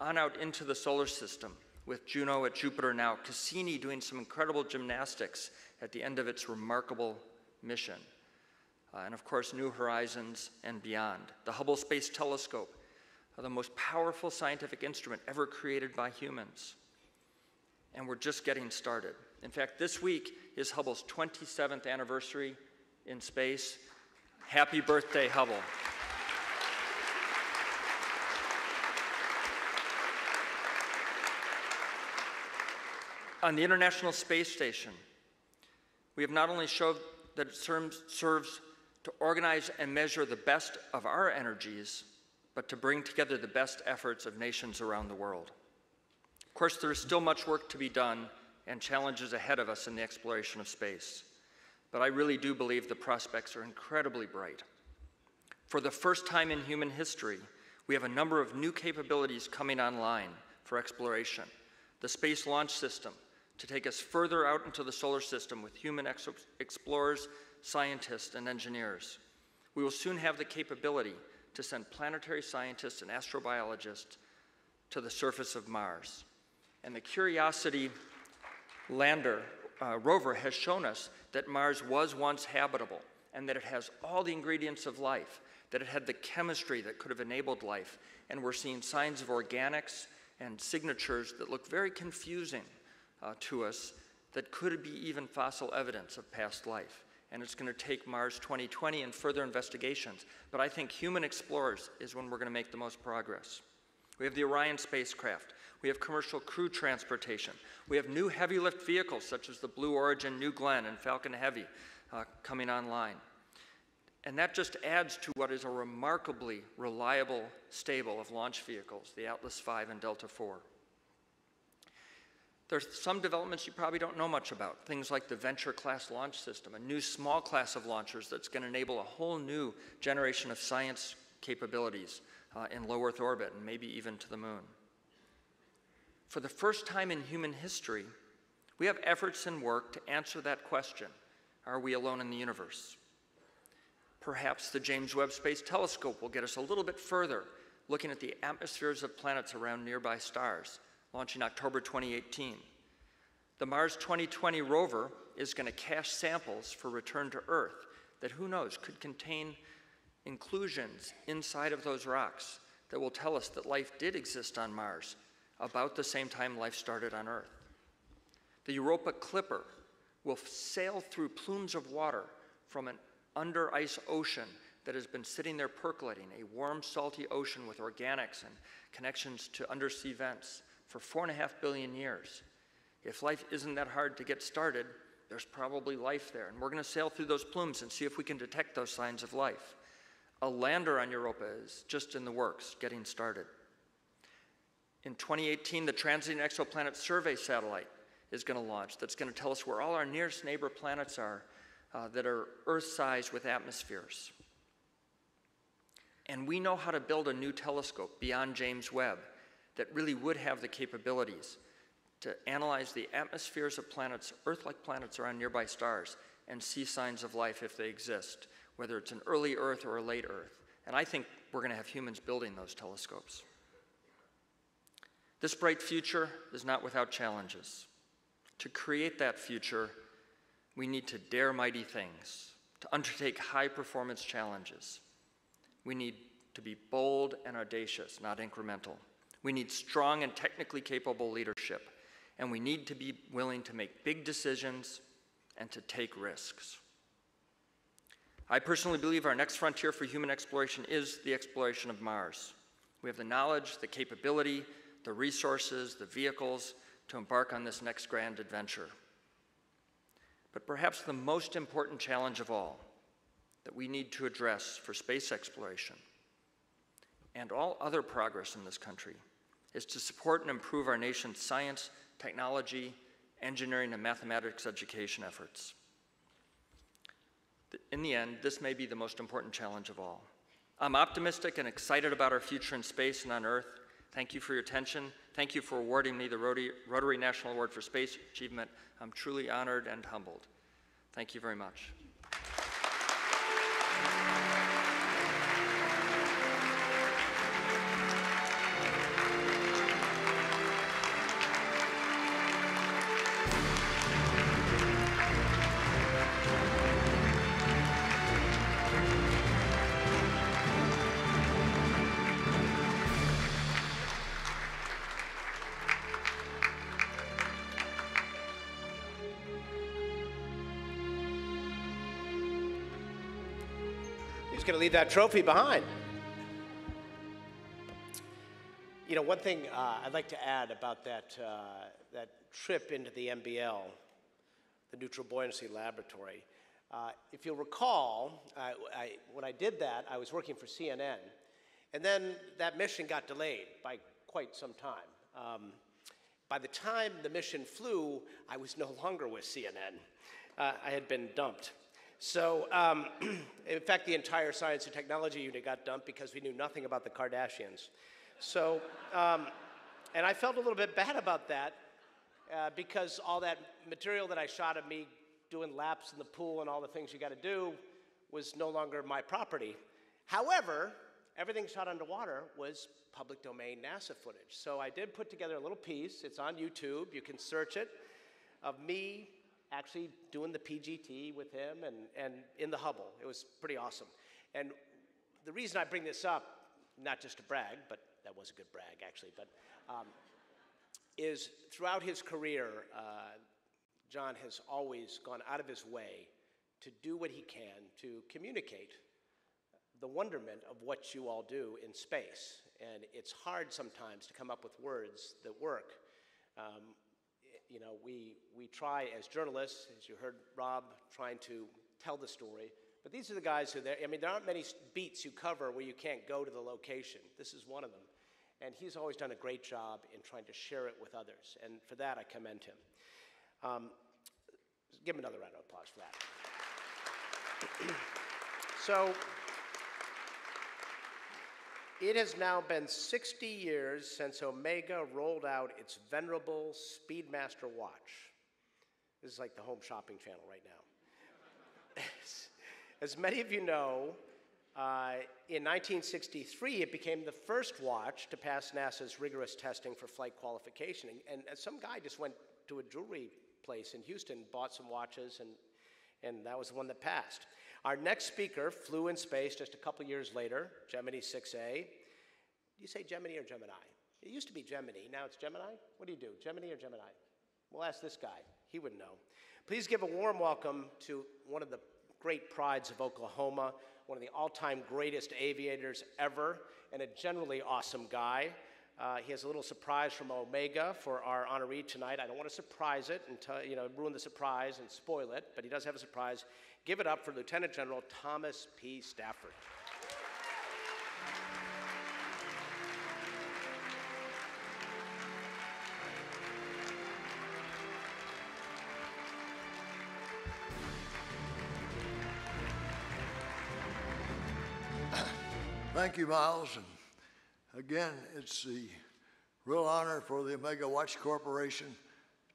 on out into the solar system with Juno at Jupiter now, Cassini doing some incredible gymnastics at the end of its remarkable mission, and of course, New Horizons and beyond. The Hubble Space Telescope, the most powerful scientific instrument ever created by humans. And we're just getting started. In fact, this week is Hubble's 27th anniversary in space. Happy birthday, Hubble. On the International Space Station, we have not only showed that it serves to organize and measure the best of our energies, but to bring together the best efforts of nations around the world. Of course, there is still much work to be done and challenges ahead of us in the exploration of space, but I really do believe the prospects are incredibly bright. For the first time in human history, we have a number of new capabilities coming online for exploration. The Space Launch System, to take us further out into the solar system with human explorers, scientists, and engineers. We will soon have the capability to send planetary scientists and astrobiologists to the surface of Mars. And the Curiosity lander rover has shown us that Mars was once habitable and that it has all the ingredients of life, that it had the chemistry that could have enabled life. And we're seeing signs of organics and signatures that look very confusing to us that could be even fossil evidence of past life. and it's going to take Mars 2020 and further investigations. But I think human explorers is when we're going to make the most progress. We have the Orion spacecraft. We have commercial crew transportation. We have new heavy lift vehicles such as the Blue Origin, New Glenn, and Falcon Heavy coming online. And that just adds to what is a remarkably reliable stable of launch vehicles, the Atlas V and Delta IV. There's some developments you probably don't know much about, things like the Venture class launch system, a new small class of launchers that's going to enable a whole new generation of science capabilities in low Earth orbit and maybe even to the moon. For the first time in human history, we have efforts and work to answer that question, are we alone in the universe? Perhaps the James Webb Space Telescope will get us a little bit further, looking at the atmospheres of planets around nearby stars, launching October 2018. The Mars 2020 rover is going to cache samples for return to Earth that, who knows, could contain inclusions inside of those rocks that will tell us that life did exist on Mars about the same time life started on Earth. The Europa Clipper will sail through plumes of water from an under ice ocean that has been sitting there percolating, a warm, salty ocean with organics and connections to undersea vents for 4.5 billion years. If life isn't that hard to get started, there's probably life there. And we're going to sail through those plumes and see if we can detect those signs of life. A lander on Europa is just in the works, getting started. In 2018, the Transiting Exoplanet Survey satellite is going to launch. That's going to tell us where all our nearest neighbor planets are that are Earth-sized with atmospheres. And we know how to build a new telescope beyond James Webb that really would have the capabilities to analyze the atmospheres of planets, Earth-like planets around nearby stars, and see signs of life if they exist, whether it's an early Earth or a late Earth. And I think we're going to have humans building those telescopes. This bright future is not without challenges. To create that future, we need to dare mighty things, to undertake high-performance challenges. We need to be bold and audacious, not incremental. We need strong and technically capable leadership, and we need to be willing to make big decisions and to take risks. I personally believe our next frontier for human exploration is the exploration of Mars. We have the knowledge, the capability, the resources, the vehicles to embark on this next grand adventure. But perhaps the most important challenge of all that we need to address for space exploration and all other progress in this country is to support and improve our nation's science, technology, engineering, and mathematics education efforts. In the end, this may be the most important challenge of all. I'm optimistic and excited about our future in space and on Earth. Thank you for your attention. Thank you for awarding me the Rotary National Award for Space Achievement. I'm truly honored and humbled. Thank you very much. He's going to leave that trophy behind. You know, one thing I'd like to add about that trip into the NBL, the Neutral Buoyancy Laboratory. If you'll recall, when I did that, I was working for CNN, and then that mission got delayed by quite some time. By the time the mission flew, I was no longer with CNN. I had been dumped. So, in fact, the entire science and technology unit got dumped because we knew nothing about the Kardashians. So, and I felt a little bit bad about that because all that material that I shot of me doing laps in the pool and all the things you got to do was no longer my property. However, everything shot underwater was public domain NASA footage. So I did put together a little piece. It's on YouTube. You can search it, of me actually doing the PGT with him and in the Hubble. It was pretty awesome. And the reason I bring this up, not just to brag, but that was a good brag actually, but is throughout his career, John has always gone out of his way to do what he can to communicate the wonderment of what you all do in space. And it's hard sometimes to come up with words that work. You know, we try as journalists, as you heard Rob, trying to tell the story, but these are the guys who, I mean, there aren't many beats you cover where you can't go to the location. This is one of them. And he's always done a great job in trying to share it with others. And for that, I commend him. Give him another round of applause for that. So, it has now been 60 years since Omega rolled out its venerable Speedmaster watch. This is like the home shopping channel right now. As many of you know, in 1963, it became the first watch to pass NASA's rigorous testing for flight qualification. And some guy just went to a jewelry place in Houston, bought some watches, and that was the one that passed. Our next speaker flew in space just a couple years later, Gemini 6A. Do you say Gemini or Gemini? It used to be Gemini, now it's Gemini? What do you do, Gemini or Gemini? We'll ask this guy, he would know. Please give a warm welcome to one of the great prides of Oklahoma, one of the all-time greatest aviators ever, and a generally awesome guy. He has a little surprise from Omega for our honoree tonight. I don't want to surprise it and ruin the surprise and spoil it, but he does have a surprise. Give it up for Lieutenant General Thomas P. Stafford. Thank you, Miles. And again, it's the real honor for the Omega Watch Corporation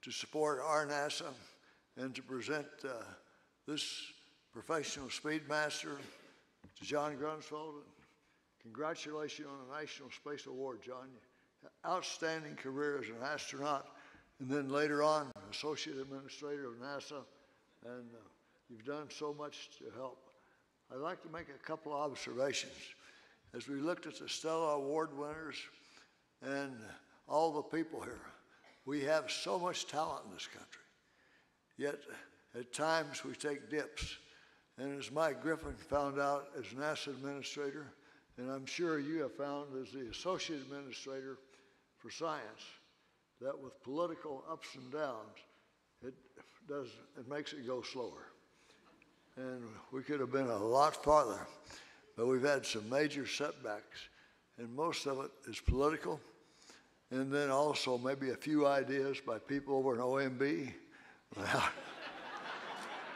to support RNASA and to present this professional Speedmaster to John Grunsfeld. Congratulations on the National Space Award, John. Outstanding career as an astronaut, and then later on, Associate Administrator of NASA, and you've done so much to help. I'd like to make a couple of observations. As we looked at the Stellar Award winners and all the people here, we have so much talent in this country. Yet, at times, we take dips. And as Mike Griffin found out as NASA Administrator, and I'm sure you have found as the Associate Administrator for Science, that with political ups and downs, it makes it go slower. And we could have been a lot farther, but we've had some major setbacks, and most of it is political, and then also maybe a few ideas by people over in OMB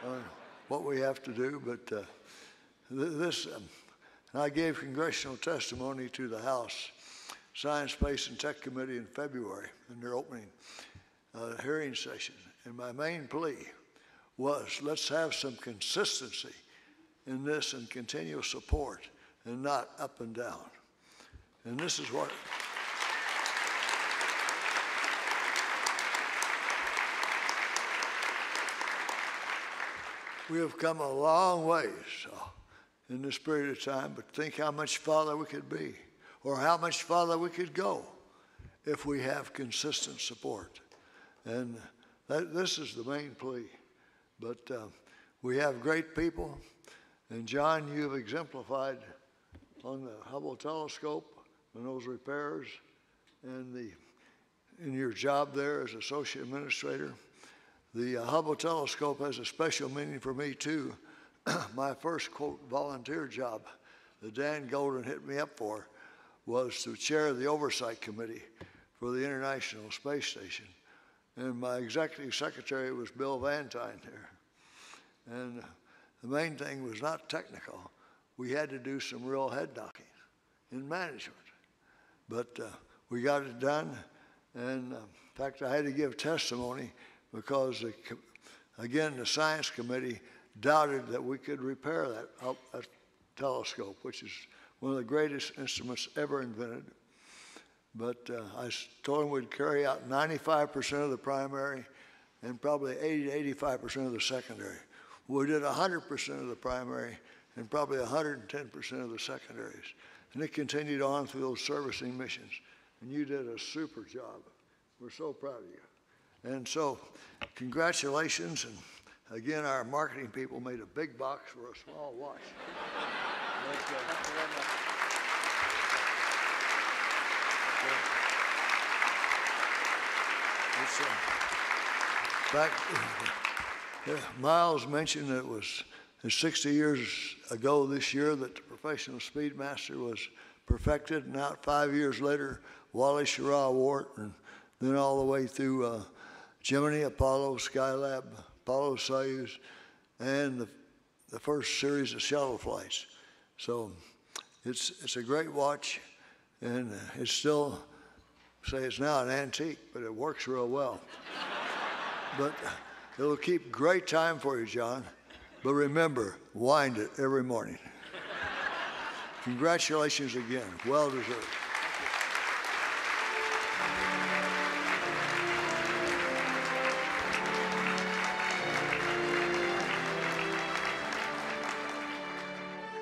on what we have to do. But and I gave congressional testimony to the House Science, Space, and Tech Committee in February in their opening hearing session, and my main plea was, let's have some consistency in this and continual support and not up and down. And this is what we have come a long ways in this period of time, but think how much farther we could be, or how much farther we could go if we have consistent support. And this is the main plea. But we have great people. And John, you have exemplified on the Hubble telescope and those repairs and in your job there as Associate Administrator. The Hubble telescope has a special meaning for me too. My first, quote, volunteer job that Dan Golden hit me up for was to chair the Oversight Committee for the International Space Station. And my executive secretary was Bill Van Tine there. And the main thing was not technical. We had to do some real head knocking in management. But we got it done. And in fact, I had to give testimony because, again, the Science Committee doubted that we could repair that telescope, which is one of the greatest instruments ever invented. But I told them we'd carry out 95% of the primary and probably 80 to 85% of the secondary. We did 100% of the primary and probably 110% of the secondaries. And it continued on through those servicing missions. And you did a super job. We're so proud of you. And so, congratulations. And again, our marketing people made a big box for a small watch. Thank you very much. In fact, Miles mentioned that it was 60 years ago this year that the professional Speedmaster was perfected, and out 5 years later, Wally Schirra Award, and then all the way through Gemini, Apollo, Skylab, Apollo Soyuz, and the first series of shuttle flights. So it's a great watch, and it's still, say it's now an antique, but it works real well. But it'll keep great time for you, John. But remember, wind it every morning. Congratulations again, well deserved.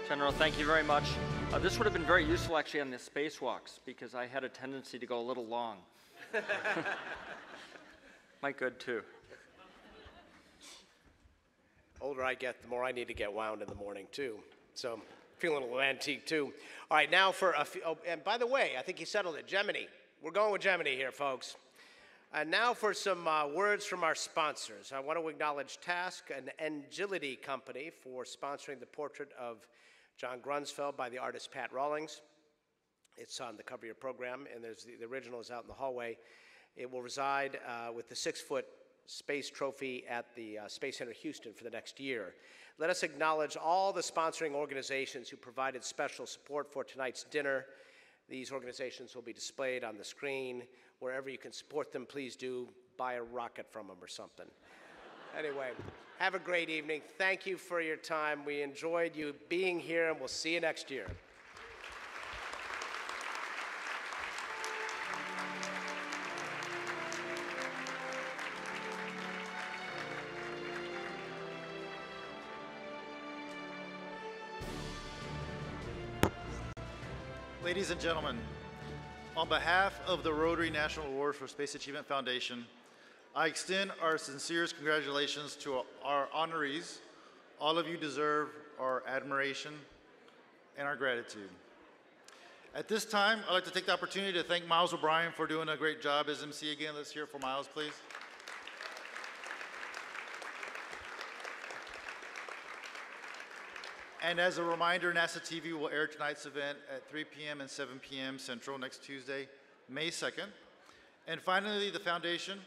General, thank you very much. This would have been very useful actually on the spacewalks because I had a tendency to go a little long. Mike, good too. Older I get, the more I need to get wound in the morning too. So feeling a little antique too. All right, now for a few, oh, and by the way, I think you settled it, Gemini. We're going with Gemini here, folks. And now for some words from our sponsors. I want to acknowledge Task, an Agility company, for sponsoring the portrait of John Grunsfeld by the artist Pat Rawlings. It's on the cover of your program, and there's the original is out in the hallway. It will reside with the 6-foot space trophy at the Space Center Houston for the next year. Let us acknowledge all the sponsoring organizations who provided special support for tonight's dinner. These organizations will be displayed on the screen. Wherever you can support them, please do. Buy a rocket from them or something. Anyway, have a great evening. Thank you for your time. We enjoyed you being here, and we'll see you next year. Ladies and gentlemen, on behalf of the Rotary National Award for Space Achievement Foundation, I extend our sincerest congratulations to our honorees. All of you deserve our admiration and our gratitude. At this time, I'd like to take the opportunity to thank Miles O'Brien for doing a great job as MC again. Let's hear it for Miles, please. And as a reminder, NASA TV will air tonight's event at 3 p.m. and 7 p.m. Central next Tuesday, May 2nd. And finally, the Foundation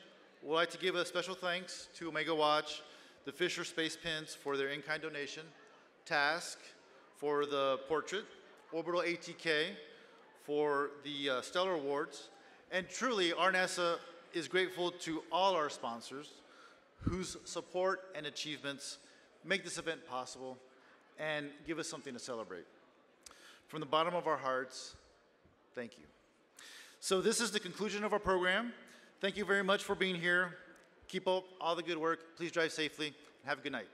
would like to give a special thanks to Omega Watch, the Fisher Space Pins for their in-kind donation, Task for the portrait, Orbital ATK for the Stellar Awards, and truly, RNASA is grateful to all our sponsors whose support and achievements make this event possible and give us something to celebrate. From the bottom of our hearts, thank you. So this is the conclusion of our program. Thank you very much for being here. Keep up all the good work. Please drive safely. Have a good night.